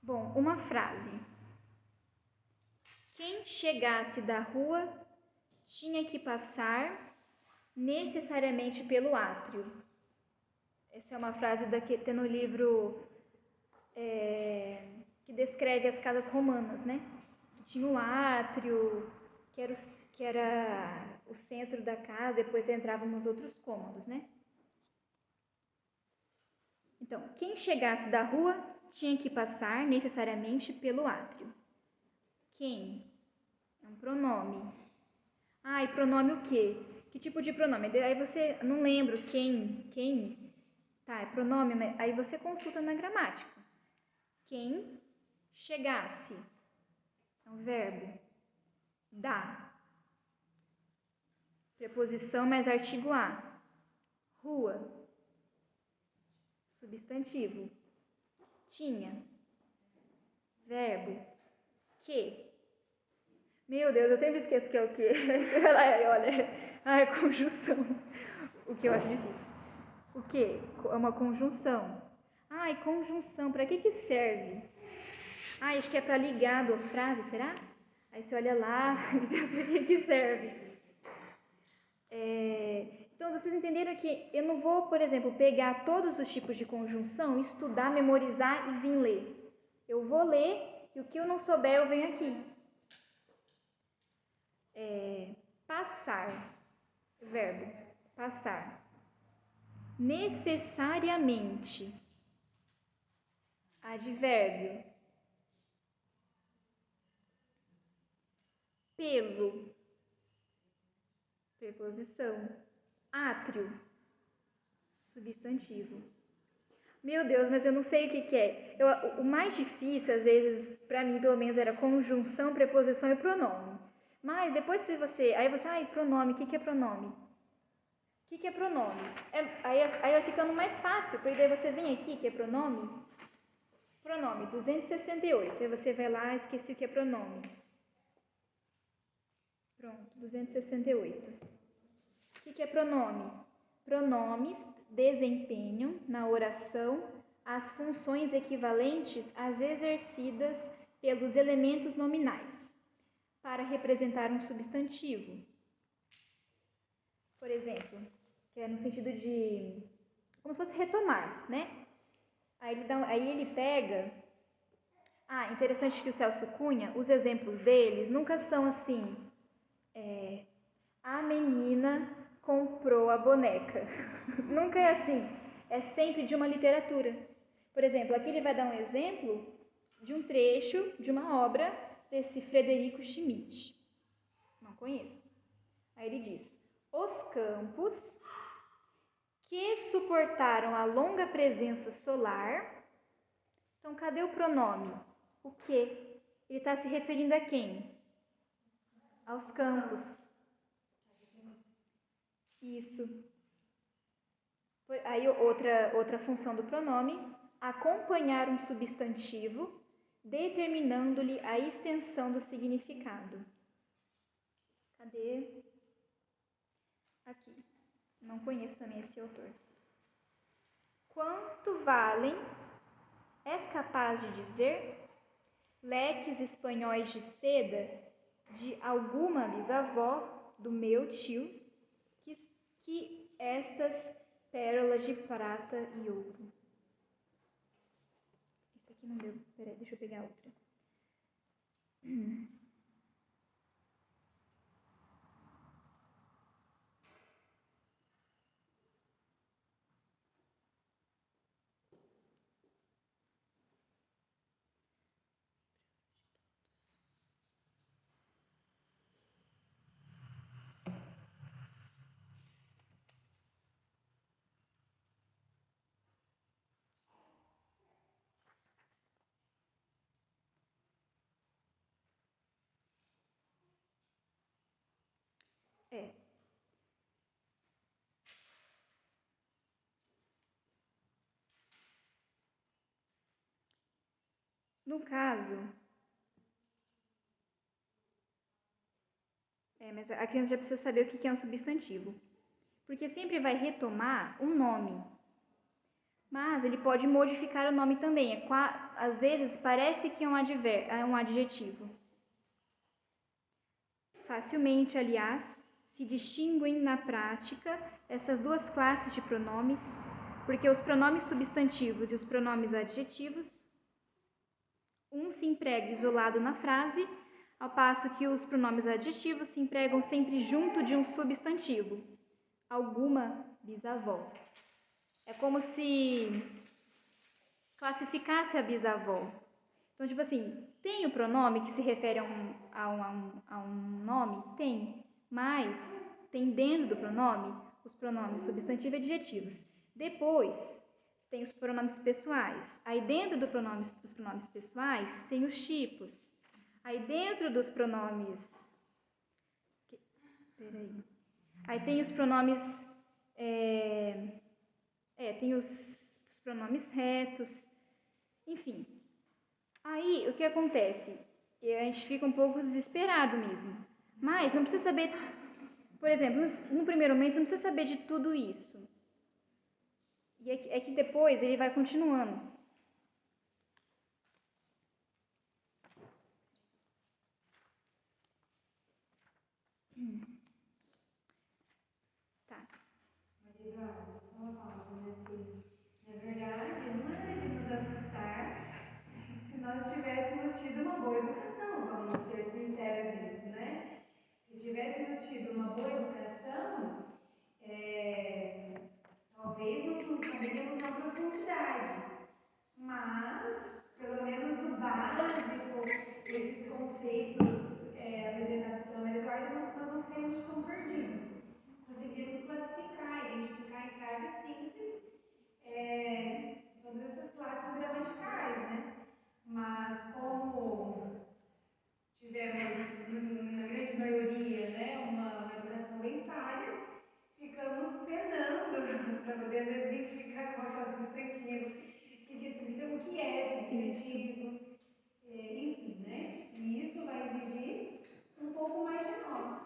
Bom, uma frase. Quem chegasse da rua tinha que passar necessariamente pelo átrio. Essa é uma frase que tem no livro que descreve as casas romanas, né? Que tinha o átrio, que era o centro da casa, depois entrava nos outros cômodos, né? Então, quem chegasse da rua tinha que passar necessariamente pelo átrio. Quem? É um pronome. Ah, e pronome o quê? Que tipo de pronome? Aí você não lembra quem. Tá, é pronome, mas aí você consulta na gramática. Quem chegasse. É um verbo. Da. Preposição mais artigo a. Rua. substantivo. Tinha. Verbo. Que. Meu Deus, eu sempre esqueço que é o que. Você vai lá e olha. É conjunção. O que eu acho difícil. O que? É uma conjunção. E conjunção. Para que serve? Acho que é para ligar duas frases, será? Aí você olha lá e vê para que serve. Então, vocês entenderam que eu não vou, por exemplo, pegar todos os tipos de conjunção, estudar, memorizar e vir ler. Eu vou ler e o que eu não souber eu venho aqui. Passar. Verbo. Passar. Necessariamente. Advérbio. Pelo. Preposição. Átrio. Substantivo. Meu Deus, mas eu não sei o que é. O mais difícil, às vezes, para mim, pelo menos, era conjunção, preposição e pronome. Mas depois se você... Aí você... pronome. O que é pronome? O que é pronome? Aí vai ficando mais fácil, porque daí você vem aqui, que é pronome. Pronome, 268. Aí você vai lá, esqueci o que é pronome. Pronto, 268. O que é pronome? Pronomes desempenham na oração as funções equivalentes às exercidas pelos elementos nominais para representar um substantivo. Por exemplo, que é no sentido de... como se fosse retomar, né? Aí ele pega... interessante que o Celso Cunha, os exemplos deles nunca são assim... a menina comprou a boneca. Nunca é assim. É sempre de uma literatura. Por exemplo, aqui ele vai dar um exemplo de um trecho de uma obra desse Frederico Schmidt. Não conheço. Aí ele diz: os campos que suportaram a longa presença solar. Então, cadê o pronome? O que? Ele está se referindo a quem? Aos campos. Isso. Aí outra função do pronome, acompanhar um substantivo, determinando-lhe a extensão do significado. Cadê? Aqui. Não conheço também esse autor. Quanto valem? És capaz de dizer? Leques espanhóis de seda de alguma bisavó do meu tio, que estas pérolas de prata e ouro. Esse aqui não deu. Peraí, deixa eu pegar outra. No caso, mas a criança já precisa saber o que é um substantivo. Porque sempre vai retomar um nome. Mas ele pode modificar o nome também. Às vezes parece que é um adjetivo. Facilmente, aliás, se distinguem na prática essas duas classes de pronomes, porque os pronomes substantivos e os pronomes adjetivos, um se emprega isolado na frase, ao passo que os pronomes adjetivos se empregam sempre junto de um substantivo. Alguma bisavó. É como se classificasse a bisavó. Então, tipo assim, tem o pronome que se refere a um nome? Tem. Mas tem dentro do pronome os pronomes substantivo e adjetivos. Depois, tem os pronomes pessoais. Aí dentro dos pronomes pessoais, tem os tipos. Aí dentro dos pronomes... Aí tem os pronomes... tem os pronomes retos, enfim. Aí, o que acontece? A gente fica um pouco desesperado mesmo. Mas não precisa saber, por exemplo, no primeiro mês, não precisa saber de tudo isso. E é que depois ele vai continuando. Tá. Maria Eduarda, só uma pausa, né? Assim, na verdade, não é de nos assustar se nós tivéssemos tido uma boa educação, vamos ser sinceros nisso, né? Se tivéssemos tido uma boa educação, talvez não saberíamos na profundidade, mas pelo menos o básico, esses conceitos apresentados pela Maria Eduarda, nós não ficaríamos tão perdidos. Conseguiríamos classificar, identificar em frases simples todas essas classes gramaticais, né? Mas como tivemos, na grande maioria, né, uma educação bem falha, ficamos penando para poder, às vezes, identificar qual é o substantivo, o que é substantivo, enfim, né? E isso vai exigir um pouco mais de nós.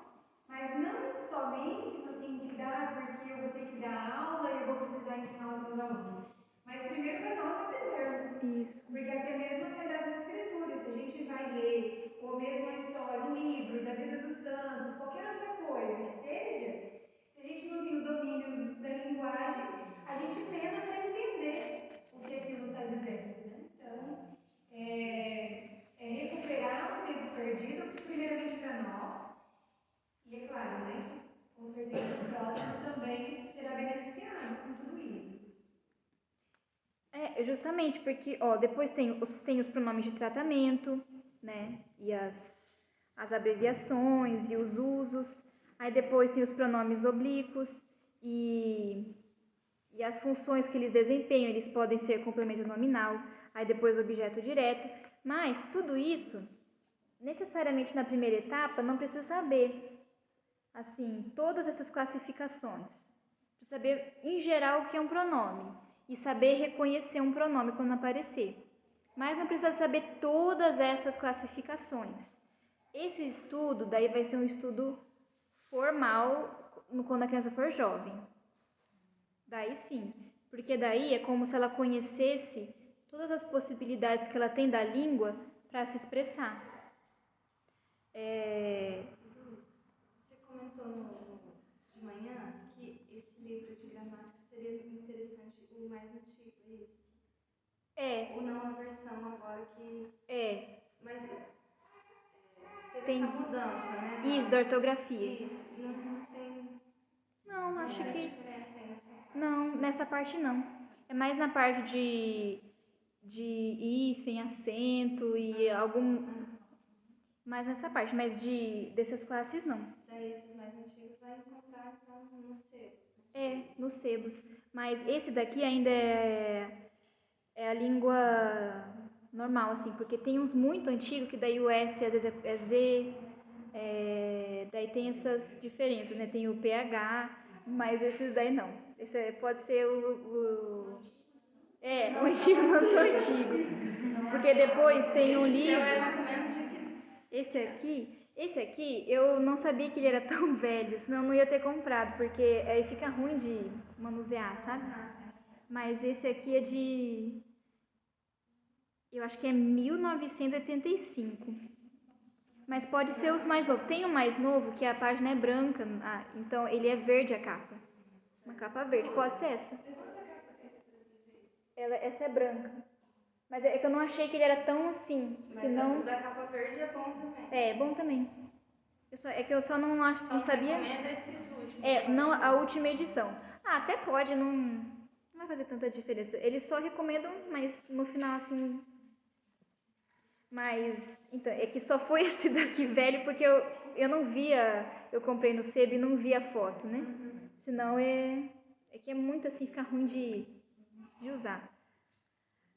Mas não somente no sentido, porque eu vou ter que dar aula e eu vou precisar ensinar os meus alunos. Mas primeiro para nós aprendermos. Isso. Porque até mesmo as Sagradas Escrituras, se a gente vai ler, ou mesmo a história, um livro da vida dos santos, qualquer outra coisa que seja, se a gente não tem o domínio da linguagem, a gente pena para entender o que aquilo está dizendo. Né? Então, recuperar o tempo perdido, primeiramente para nós, e é claro, né, que com certeza o próximo também será beneficiado com tudo isso. Justamente porque, depois tem os pronomes de tratamento, né? E as abreviações e os usos. Aí depois tem os pronomes oblíquos e as funções que eles desempenham. Eles podem ser complemento nominal, aí depois objeto direto. Mas tudo isso, necessariamente na primeira etapa, não precisa saber, assim, todas essas classificações. Precisa saber, em geral, o que é um pronome e saber reconhecer um pronome quando aparecer. Mas não precisa saber todas essas classificações. Esse estudo daí vai ser um estudo formal quando a criança for jovem. Daí sim, porque daí é como se ela conhecesse todas as possibilidades que ela tem da língua para se expressar. Você comentou de manhã que esse livro de gramática seria interessante o mais antigo, é isso? Ou não a versão agora que... Mas teve essa mudança, né? Isso, da ortografia. Isso, não tem... Não, acho que... diferença aí nessa parte. Não, nessa parte não. É mais na parte de hífen, acento e mais nessa parte, mas dessas classes não. Daí esses mais antigos vai encontrar então nos sebos. Nos sebos. Mas esse daqui ainda é a língua normal, assim, porque tem uns muito antigos que daí o S às vezes é Z, daí tem essas diferenças, né? Tem o PH, mas esses daí não. Esse pode ser o antigo, não tão antigo. Porque depois tem um livro. É mais ou menos de que... Esse aqui, eu não sabia que ele era tão velho, senão eu não ia ter comprado, porque aí fica ruim de manusear, sabe? Mas esse aqui é de... eu acho que é 1985. Mas pode ser os mais novos. Tem o mais novo, que a página é branca, então ele é verde a capa. Uma capa verde, pode ser essa. Essa é branca. Mas é que eu não achei que ele era tão assim. Mas senão... o da capa verde é bom também. É bom também. É que eu só não sabia. Recomenda esses últimos. Não a última edição. Até pode, não vai fazer tanta diferença. Eles só recomendam, mas no final assim. Mas, então, é que só foi esse daqui velho porque eu não via, eu comprei no sebo e não via a foto, né? Senão é que é muito assim, fica ruim de usar.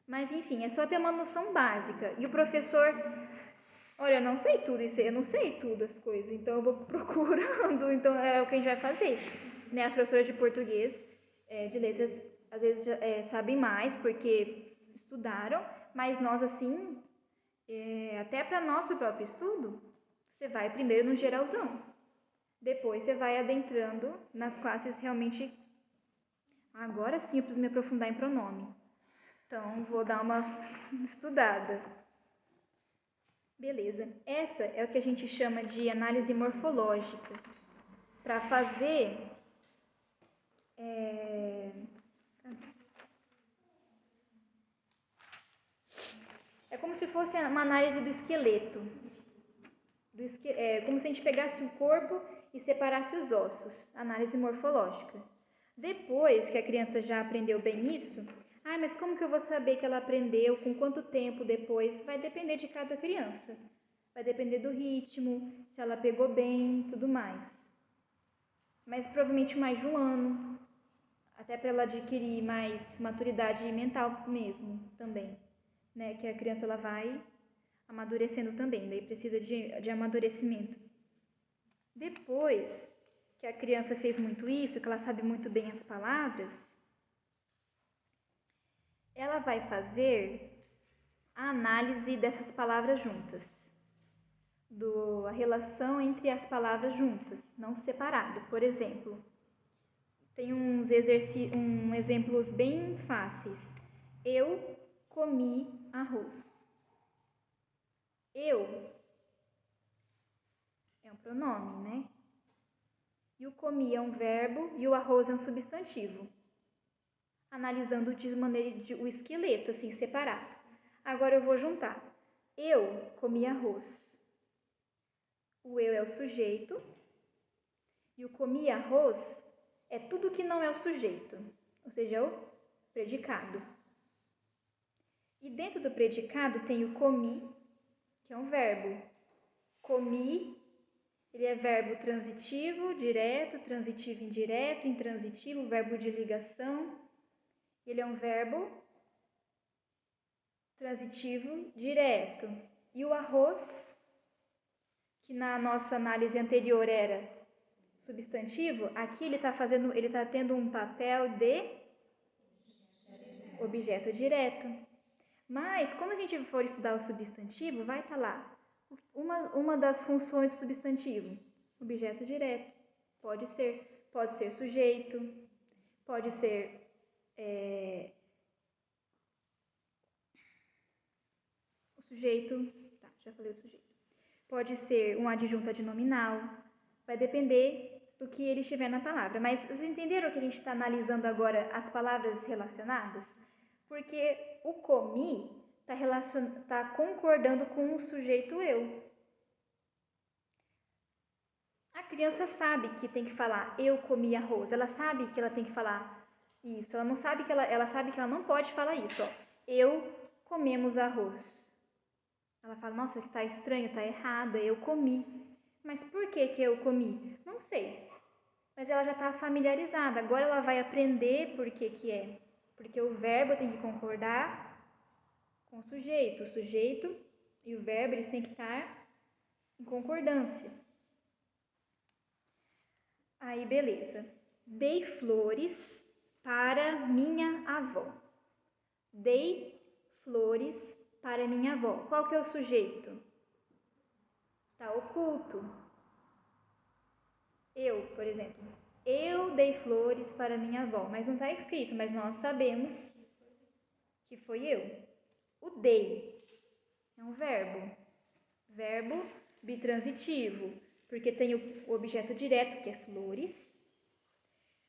Mas enfim, é só ter uma noção básica. E o professor, olha, eu não sei tudo isso, eu não sei tudo as coisas, então eu vou procurando, então é o que a gente vai fazer. Né? As professoras de português, de letras, às vezes sabem mais porque estudaram, mas nós assim, até para nosso próprio estudo, você vai primeiro no geralzão. Depois você vai adentrando nas classes realmente. Agora sim eu preciso me aprofundar em pronome. Então vou dar uma estudada. Beleza. Essa é o que a gente chama de análise morfológica. Para fazer é como se fosse uma análise do esqueleto. Como se a gente pegasse o corpo e separasse os ossos. Análise morfológica. Depois que a criança já aprendeu bem isso, mas como que eu vou saber que ela aprendeu? Com quanto tempo depois? Vai depender de cada criança. Vai depender do ritmo, se ela pegou bem, tudo mais. Mas provavelmente mais de um ano, até para ela adquirir mais maturidade mental mesmo, também. Né? Que a criança ela vai amadurecendo também, daí precisa de amadurecimento. Depois que a criança fez muito isso, que ela sabe muito bem as palavras, ela vai fazer a análise dessas palavras juntas. A relação entre as palavras juntas, não separado. Por exemplo, tem uns exemplos bem fáceis. Eu comi arroz. Eu é um pronome, né? E o comi é um verbo e o arroz é um substantivo. Analisando de maneira o esqueleto, assim, separado. Agora eu vou juntar. Eu comi arroz. O eu é o sujeito. E o comi arroz é tudo que não é o sujeito, ou seja, é o predicado. E dentro do predicado tem o comi, que é um verbo. Comi, ele é verbo transitivo, direto, transitivo indireto, intransitivo, verbo de ligação. Ele é um verbo transitivo direto. E o arroz, que na nossa análise anterior era substantivo, aqui ele está tendo um papel de objeto direto. Mas, quando a gente for estudar o substantivo, vai estar lá uma das funções do substantivo, objeto direto. Pode ser sujeito, pode ser o sujeito, já falei o sujeito. Pode ser um adjunto adnominal, vai depender do que ele estiver na palavra. Mas vocês entenderam que a gente está analisando agora as palavras relacionadas? Porque o comi está concordando com o sujeito eu. A criança sabe que tem que falar eu comi arroz. Ela sabe que ela tem que falar isso. Ela não sabe que ela sabe que ela não pode falar isso. Ó. Eu comemos arroz. Ela fala, nossa, que tá estranho, tá errado, eu comi. Mas por que eu comi? Não sei. Mas ela já está familiarizada. Agora ela vai aprender por que é. Porque o verbo tem que concordar com o sujeito. O sujeito e o verbo eles têm que estar em concordância. Aí, beleza. Dei flores para minha avó. Dei flores para minha avó. Qual que é o sujeito? Está oculto. Eu, por exemplo. Eu dei flores para minha avó, mas não está escrito, mas nós sabemos que foi eu. O dei é um verbo bitransitivo, porque tem o objeto direto, que é flores.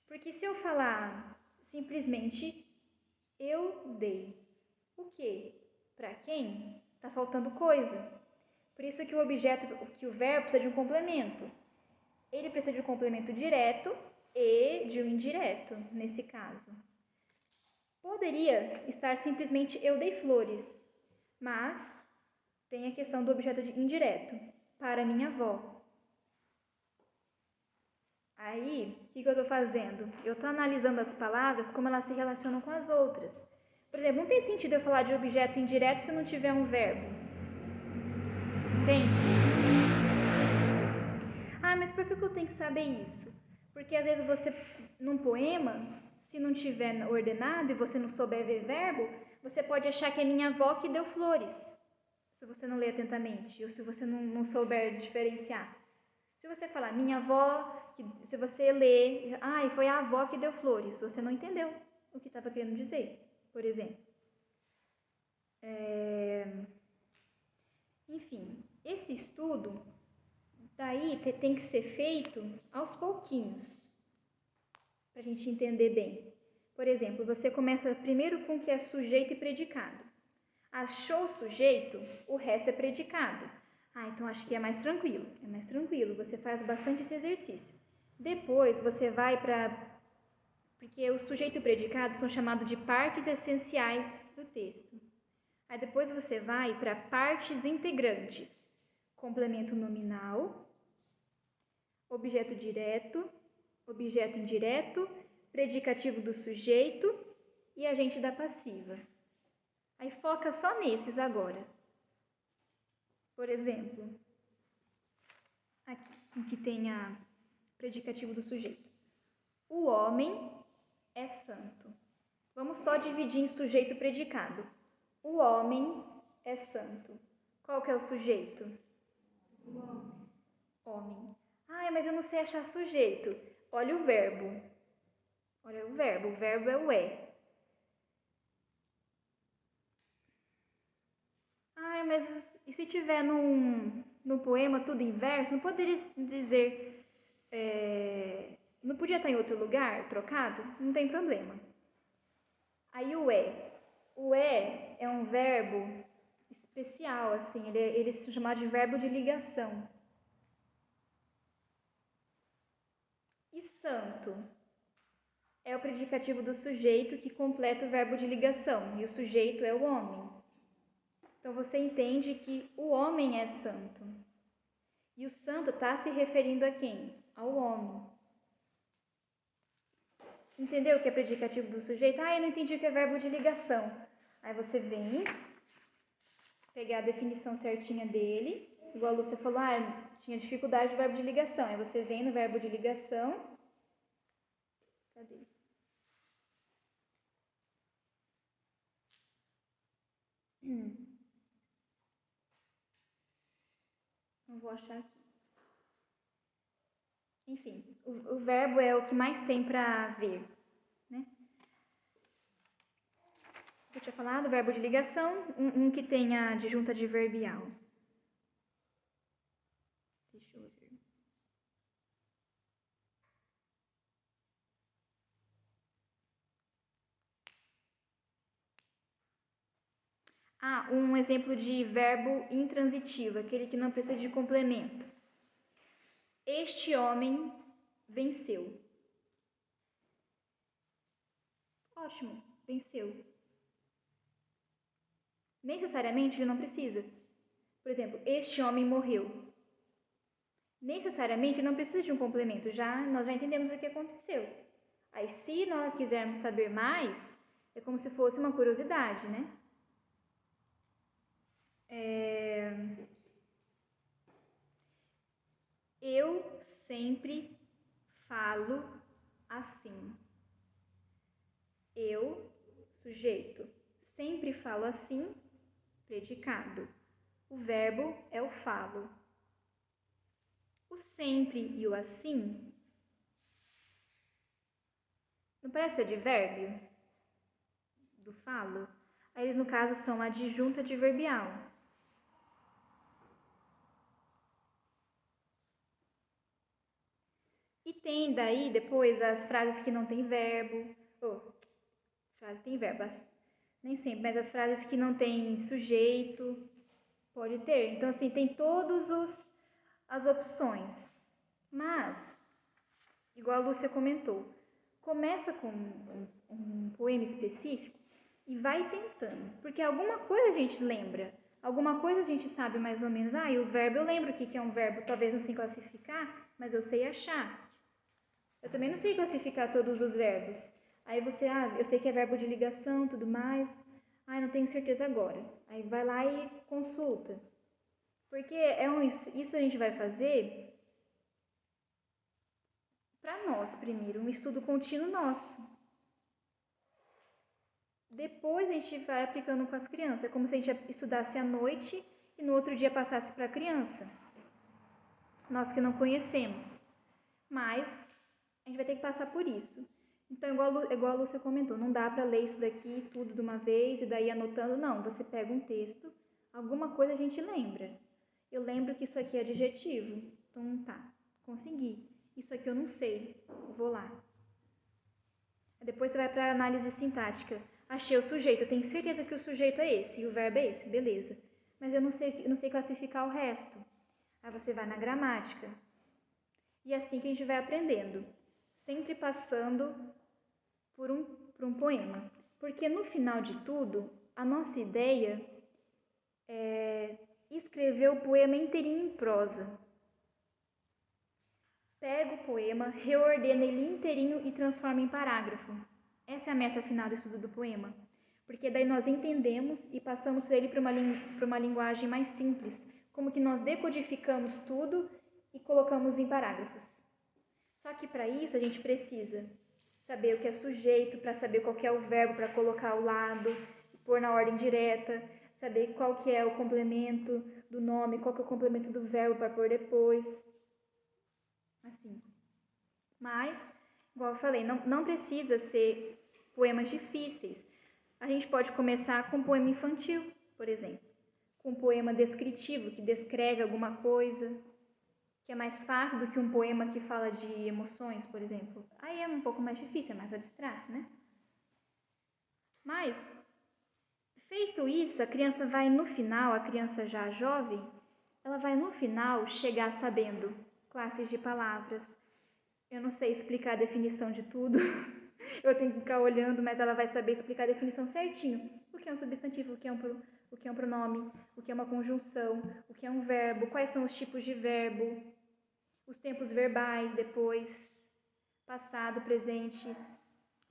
Porque se eu falar simplesmente eu dei, o quê? Para quem? Está faltando coisa. Por isso que o verbo precisa de um complemento. Ele precisa de um complemento direto e de um indireto, nesse caso. Poderia estar simplesmente eu dei flores, mas tem a questão do objeto indireto, para minha avó. Aí, o que eu estou fazendo? Eu estou analisando as palavras como elas se relacionam com as outras. Por exemplo, não tem sentido eu falar de objeto indireto se não tiver um verbo. Entende? Mas por que eu tenho que saber isso? Porque às vezes num poema, Se não tiver ordenado e você não souber ver verbo, você pode achar que é minha avó que deu flores, se você não ler atentamente, ou se você não souber diferenciar. Se você falar minha avó, se você ler, foi a avó que deu flores, você não entendeu o que estava querendo dizer, por exemplo. Enfim, esse estudo daí tem que ser feito aos pouquinhos, para a gente entender bem. Por exemplo, você começa primeiro com o que é sujeito e predicado. Achou o sujeito, o resto é predicado. Então acho que é mais tranquilo. É mais tranquilo, você faz bastante esse exercício. Depois você vai para... Porque o sujeito e o predicado são chamados de partes essenciais do texto. Aí depois você vai para partes integrantes. Complemento nominal, objeto direto, objeto indireto, predicativo do sujeito e agente da passiva. Aí foca só nesses agora. Por exemplo, aqui, em que tem a predicativo do sujeito. O homem é santo. Vamos só dividir em sujeito e predicado. O homem é santo. Qual que é o sujeito? O Homem. Mas eu não sei achar sujeito. Olha o verbo. Olha o verbo é o é. Mas e se tiver no poema tudo inverso, não poderia dizer... não podia estar em outro lugar, trocado? Não tem problema. Aí o é. O é um verbo especial, assim, ele é chamado de verbo de ligação. E santo é o predicativo do sujeito que completa o verbo de ligação, e o sujeito é o homem. Então você entende que o homem é santo. E o santo está se referindo a quem? Ao homem. Entendeu o que é predicativo do sujeito? Eu não entendi o que é verbo de ligação. Aí você vem pegar a definição certinha dele, igual a Lúcia falou, tinha dificuldade do verbo de ligação. Aí você vem no verbo de ligação. Cadê? Não vou achar aqui. Enfim, o verbo é o que mais tem para ver, né? Eu tinha falado, verbo de ligação, um que tem a adjunta adverbial. Deixa eu ver. Um exemplo de verbo intransitivo, aquele que não precisa de complemento. Este homem venceu. Ótimo, venceu. Necessariamente ele não precisa. Por exemplo, este homem morreu. Necessariamente ele não precisa de um complemento, nós já entendemos o que aconteceu. Aí, se nós quisermos saber mais, é como se fosse uma curiosidade, né? Eu sempre falo assim. Eu, sujeito, sempre falo assim, predicado. O verbo é o falo. O sempre e o assim não parece advérbio do falo? Aí eles, no caso, são adjunta adverbial. E tem daí depois as frases que não tem verbo. Frase tem verbo, nem sempre, mas as frases que não tem sujeito, pode ter. Então, assim, tem todas as opções. Mas, igual a Lúcia comentou, começa com um poema específico e vai tentando. Porque alguma coisa a gente lembra, alguma coisa a gente sabe mais ou menos. E o verbo eu lembro o que é um verbo, talvez não sei classificar, mas eu sei achar. Eu também não sei classificar todos os verbos. Aí você, eu sei que é verbo de ligação, tudo mais. Não tenho certeza agora. Aí vai lá e consulta. Porque isso a gente vai fazer para nós primeiro, um estudo contínuo nosso. Depois a gente vai aplicando com as crianças. É como se a gente estudasse à noite e no outro dia passasse para a criança. Nós que não conhecemos. Mas a gente vai ter que passar por isso. Então, igual a Lúcia comentou, não dá para ler isso daqui tudo de uma vez e daí anotando. Não, você pega um texto, alguma coisa a gente lembra. Eu lembro que isso aqui é adjetivo. Então, tá, consegui. Isso aqui eu não sei, vou lá. Depois você vai para a análise sintática. Achei o sujeito, eu tenho certeza que o sujeito é esse e o verbo é esse, beleza. Mas eu não sei classificar o resto. Aí você vai na gramática. E é assim que a gente vai aprendendo. Sempre passando por um poema. Porque no final de tudo, a nossa ideia é escrever o poema inteirinho em prosa. Pega o poema, reordena ele inteirinho e transforma em parágrafo. Essa é a meta final do estudo do poema. Porque daí nós entendemos e passamos ele para uma linguagem mais simples. Como que nós decodificamos tudo e colocamos em parágrafos. Só que para isso a gente precisa saber o que é sujeito, para saber qual que é o verbo para colocar ao lado, pôr na ordem direta, saber qual que é o complemento do nome, qual que é o complemento do verbo para pôr depois. Assim. Mas, igual eu falei, não precisa ser poemas difíceis. A gente pode começar com um poema infantil, por exemplo. Com um poema descritivo, que descreve alguma coisa, que é mais fácil do que um poema que fala de emoções, por exemplo. Aí é um pouco mais difícil, é mais abstrato, né? Mas, feito isso, a criança vai no final, a criança já jovem, ela vai no final chegar sabendo classes de palavras. Eu não sei explicar a definição de tudo, eu tenho que ficar olhando, mas ela vai saber explicar a definição certinho. O que é um substantivo, o que é um pronome, o que é uma conjunção, o que é um verbo, quais são os tipos de verbo, os tempos verbais depois, passado, presente,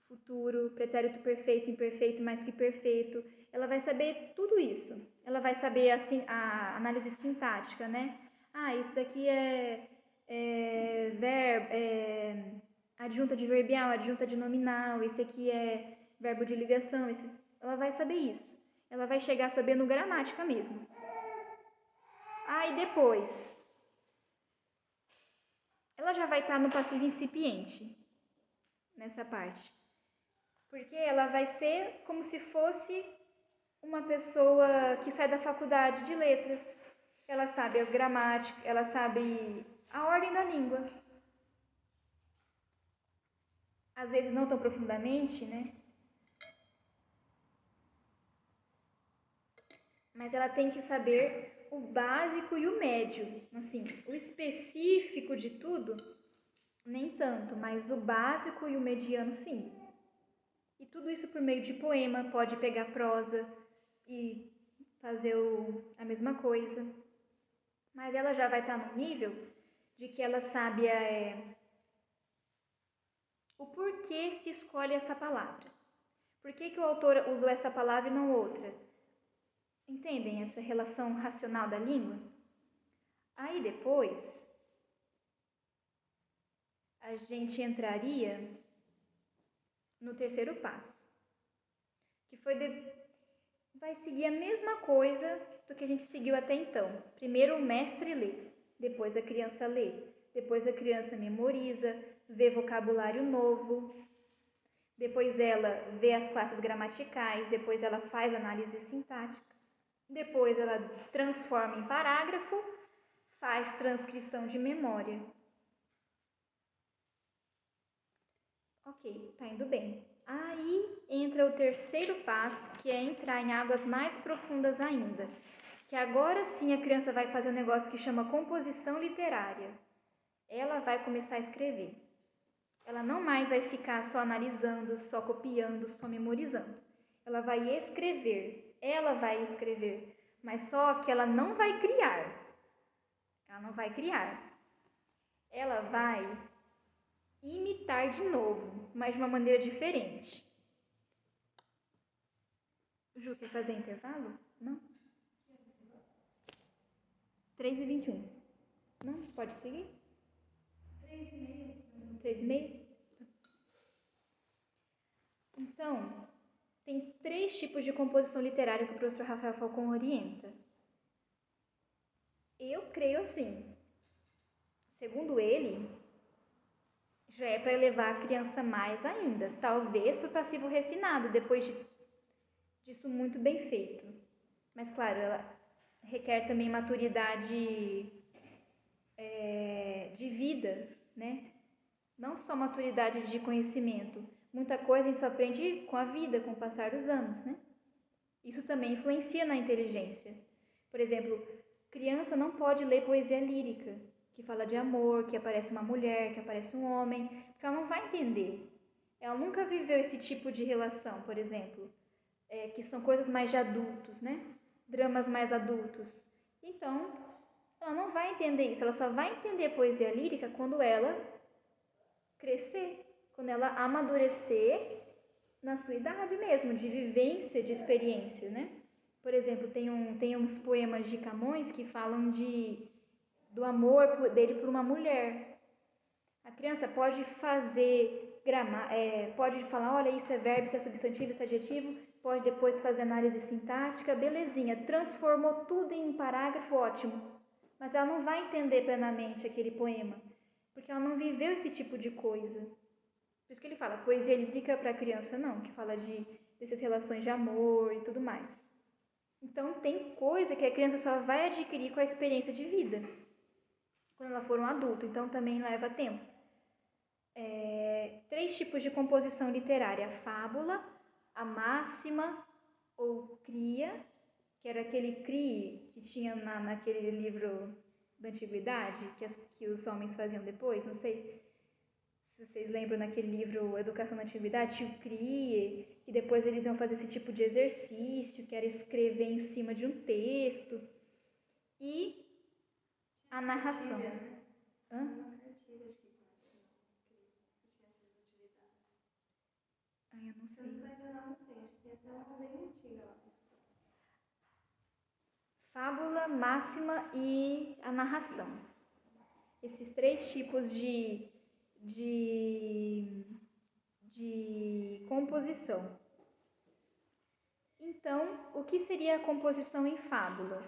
futuro, pretérito perfeito, imperfeito, mais que perfeito. Ela vai saber tudo isso. Ela vai saber a análise sintática, né? Ah, isso daqui é verbo, adjunta adverbial, adjunta de nominal, esse aqui é verbo de ligação, ela vai saber isso. Ela vai chegar sabendo gramática mesmo. Ah, e depois, ela já vai estar no passivo incipiente, nessa parte. Porque ela vai ser como se fosse uma pessoa que sai da faculdade de letras. Ela sabe as gramáticas, ela sabe a ordem da língua. Às vezes não tão profundamente, né? Mas ela tem que saber o básico e o médio. Assim, o específico de tudo, nem tanto, mas o básico e o mediano, sim. E tudo isso por meio de poema, pode pegar prosa e fazer a mesma coisa. Mas ela já vai estar no nível de que ela sabe o porquê se escolhe essa palavra. Por que o autor usou essa palavra e não outra? Entendem essa relação racional da língua? Aí depois, a gente entraria no terceiro passo, que vai seguir a mesma coisa do que a gente seguiu até então. Primeiro o mestre lê, depois a criança lê, depois a criança memoriza, vê vocabulário novo, depois ela vê as classes gramaticais, depois ela faz análise sintática, depois ela transforma em parágrafo, faz transcrição de memória. Ok, tá indo bem. Aí entra o terceiro passo, que é entrar em águas mais profundas ainda. Que agora sim a criança vai fazer um negócio que chama composição literária. Ela vai começar a escrever. Ela não mais vai ficar só analisando, só copiando, só memorizando. Ela vai escrever. Ela vai escrever. Mas só que ela não vai criar. Ela não vai criar. Ela vai imitar de novo, mas de uma maneira diferente. Ju, quer fazer intervalo? Não? 3h21. Não? Pode seguir? 3h30. 3h30? Então, tem 3 tipos de composição literária que o professor Rafael Falcão orienta. Eu creio assim. Segundo ele, já é para elevar a criança mais ainda, talvez para o passivo refinado, depois disso muito bem feito. Mas, claro, ela requer também maturidade de vida, né? Não só maturidade de conhecimento. Muita coisa a gente só aprende com a vida, com o passar dos anos, né? Isso também influencia na inteligência. Por exemplo, criança não pode ler poesia lírica, que fala de amor, que aparece uma mulher, que aparece um homem, porque ela não vai entender. Ela nunca viveu esse tipo de relação, por exemplo, que são coisas mais de adultos, né? Dramas mais adultos. Então, ela não vai entender isso, ela só vai entender poesia lírica quando ela crescer, quando ela amadurecer na sua idade mesmo, de vivência, de experiência, né? Por exemplo, tem uns poemas de Camões que falam do amor dele por uma mulher. A criança pode pode falar, olha, isso é verbo, isso é substantivo, isso é adjetivo, pode depois fazer análise sintática, belezinha, transformou tudo em um parágrafo, ótimo. Mas ela não vai entender plenamente aquele poema, porque ela não viveu esse tipo de coisa. Por isso que ele fala, poesia lírica para criança não, que fala dessas relações de amor e tudo mais. Então, tem coisa que a criança só vai adquirir com a experiência de vida, quando ela for um adulto, então também leva tempo. 3 tipos de composição literária: a fábula, a máxima ou cria, que era aquele crie que tinha naquele livro da antiguidade, que os homens faziam depois, não sei se vocês lembram naquele livro Educação na Antiguidade, tinha o crie, que depois eles iam fazer esse tipo de exercício, que era escrever em cima de um texto, e a narração. Hã? Ai, eu não sei. Fábula, máxima e a narração. Esses 3 tipos de composição. Então, o que seria a composição em fábula?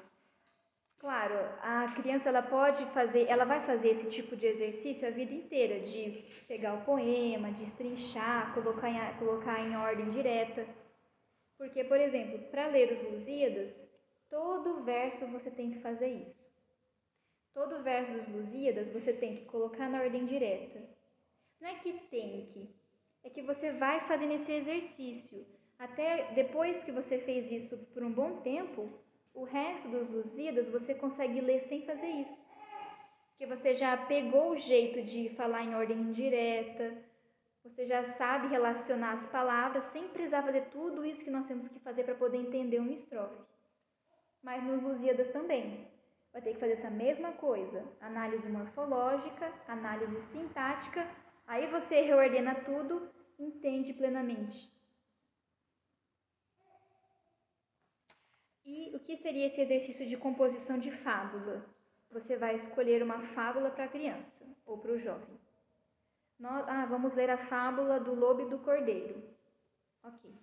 Claro, a criança ela vai fazer esse tipo de exercício a vida inteira, de pegar o poema, destrinchar, colocar em ordem direta. Porque, por exemplo, para ler os Lusíadas, todo verso você tem que fazer isso. Todo verso dos Lusíadas você tem que colocar na ordem direta. Não é que tem que, é que você vai fazendo esse exercício. Até depois que você fez isso por um bom tempo, o resto dos Lusíadas você consegue ler sem fazer isso. Porque você já pegou o jeito de falar em ordem indireta, você já sabe relacionar as palavras sem precisar fazer tudo isso que nós temos que fazer para poder entender uma estrofe. Mas nos Lusíadas também. Vai ter que fazer essa mesma coisa. Análise morfológica, análise sintática, aí você reordena tudo, entende plenamente. E o que seria esse exercício de composição de fábula? Você vai escolher uma fábula para a criança ou para o jovem. Vamos ler a fábula do lobo e do cordeiro. Ok.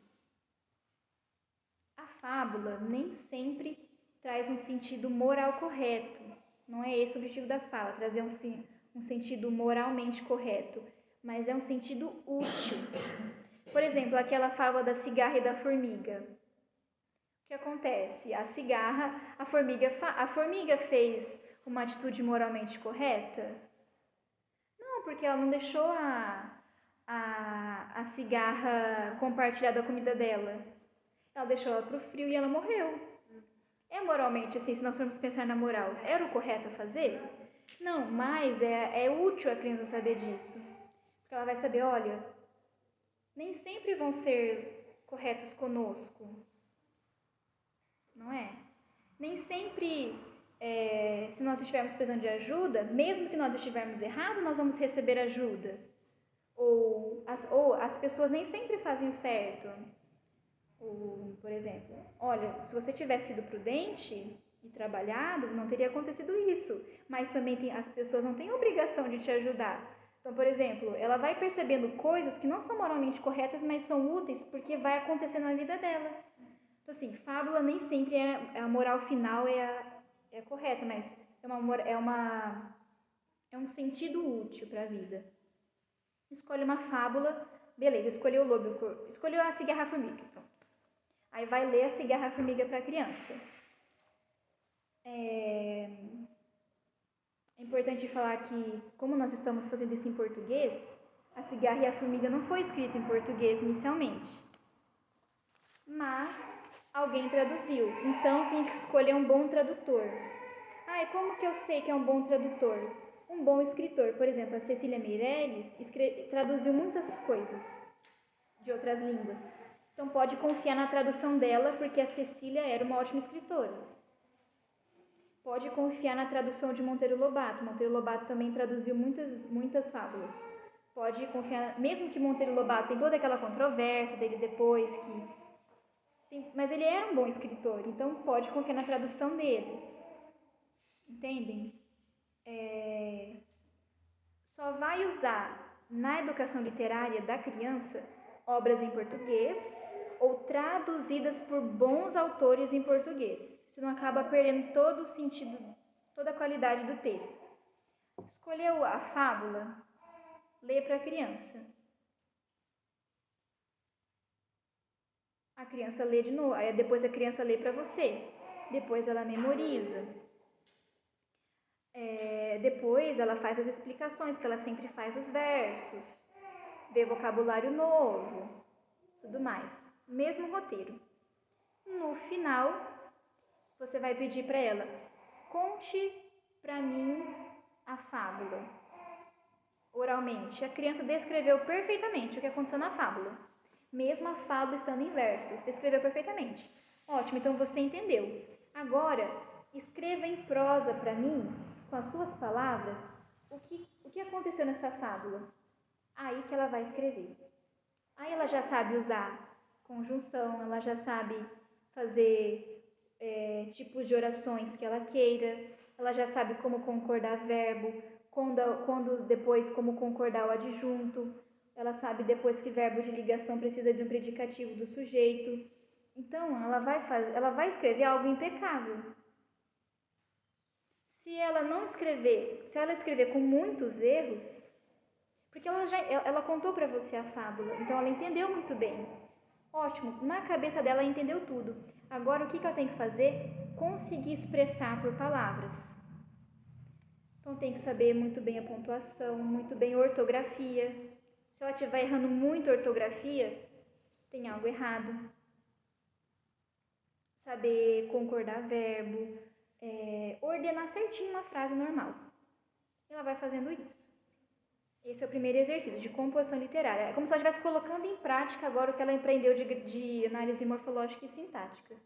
A fábula nem sempre traz um sentido moral correto. Não é esse o objetivo da fala, trazer um sentido moralmente correto, mas é um sentido útil. Por exemplo, aquela fábula da cigarra e da formiga. O que acontece? A formiga fez uma atitude moralmente correta? Não, porque ela não deixou a cigarra compartilhar da comida dela. Ela deixou ela pro frio e ela morreu. É moralmente assim, se nós formos pensar na moral, era o correto a fazer? Não, mas é útil a criança saber disso. Porque ela vai saber, olha, nem sempre vão ser corretos conosco. Não é? Nem sempre, se nós estivermos precisando de ajuda, mesmo que nós estivermos errados, nós vamos receber ajuda. Ou as pessoas nem sempre fazem o certo. Ou, por exemplo, olha, se você tivesse sido prudente e trabalhado, não teria acontecido isso. Mas também as pessoas não têm obrigação de te ajudar. Então, por exemplo, ela vai percebendo coisas que não são moralmente corretas, mas são úteis porque vai acontecer na vida dela. Então, assim, fábula nem sempre a moral final é correta, mas é um sentido útil para a vida. Escolhe uma fábula, beleza, escolheu o lobo, escolheu a cigarra-formiga. Pronto. Aí vai ler a cigarra-formiga para a criança. É importante falar que, como nós estamos fazendo isso em português, a cigarra e a formiga não foi escrito em português inicialmente. Mas alguém traduziu, então tem que escolher um bom tradutor. E como que eu sei que é um bom tradutor? Um bom escritor, por exemplo, a Cecília Meirelles traduziu muitas coisas de outras línguas. Então pode confiar na tradução dela, porque a Cecília era uma ótima escritora. Pode confiar na tradução de Monteiro Lobato. Monteiro Lobato também traduziu muitas fábulas. Pode confiar, mesmo que Monteiro Lobato tem toda aquela controvérsia dele depois, mas ele era um bom escritor, então pode confiar na tradução dele. Entendem? Só vai usar na educação literária da criança obras em português ou traduzidas por bons autores em português. Senão acaba perdendo todo o sentido, toda a qualidade do texto. Escolheu a fábula, lê para a criança. A criança lê de novo, aí depois a criança lê para você. Depois ela memoriza. Depois ela faz as explicações, que ela sempre faz os versos, vê vocabulário novo, tudo mais. Mesmo roteiro. No final, você vai pedir para ela, conte para mim a fábula, oralmente. A criança descreveu perfeitamente o que aconteceu na fábula. Mesmo a fábula estando em versos, descreveu perfeitamente. Ótimo, então você entendeu. Agora, escreva em prosa para mim, com as suas palavras, o que aconteceu nessa fábula. Aí que ela vai escrever. Aí ela já sabe usar conjunção, ela já sabe fazer tipos de orações que ela queira, ela já sabe como concordar verbo, quando depois como concordar o adjunto, ela sabe depois que verbo de ligação precisa de um predicativo do sujeito. Então, ela vai escrever algo impecável. Se ela escrever com muitos erros, porque ela contou para você a fábula, então ela entendeu muito bem. Ótimo, na cabeça dela ela entendeu tudo. Agora o que ela tem que fazer? Conseguir expressar por palavras. Então tem que saber muito bem a pontuação, muito bem a ortografia. Se ela estiver errando muito a ortografia, tem algo errado. Saber concordar verbo, ordenar certinho uma frase normal. Ela vai fazendo isso. Esse é o primeiro exercício de composição literária. É como se ela estivesse colocando em prática agora o que ela aprendeu de análise morfológica e sintática.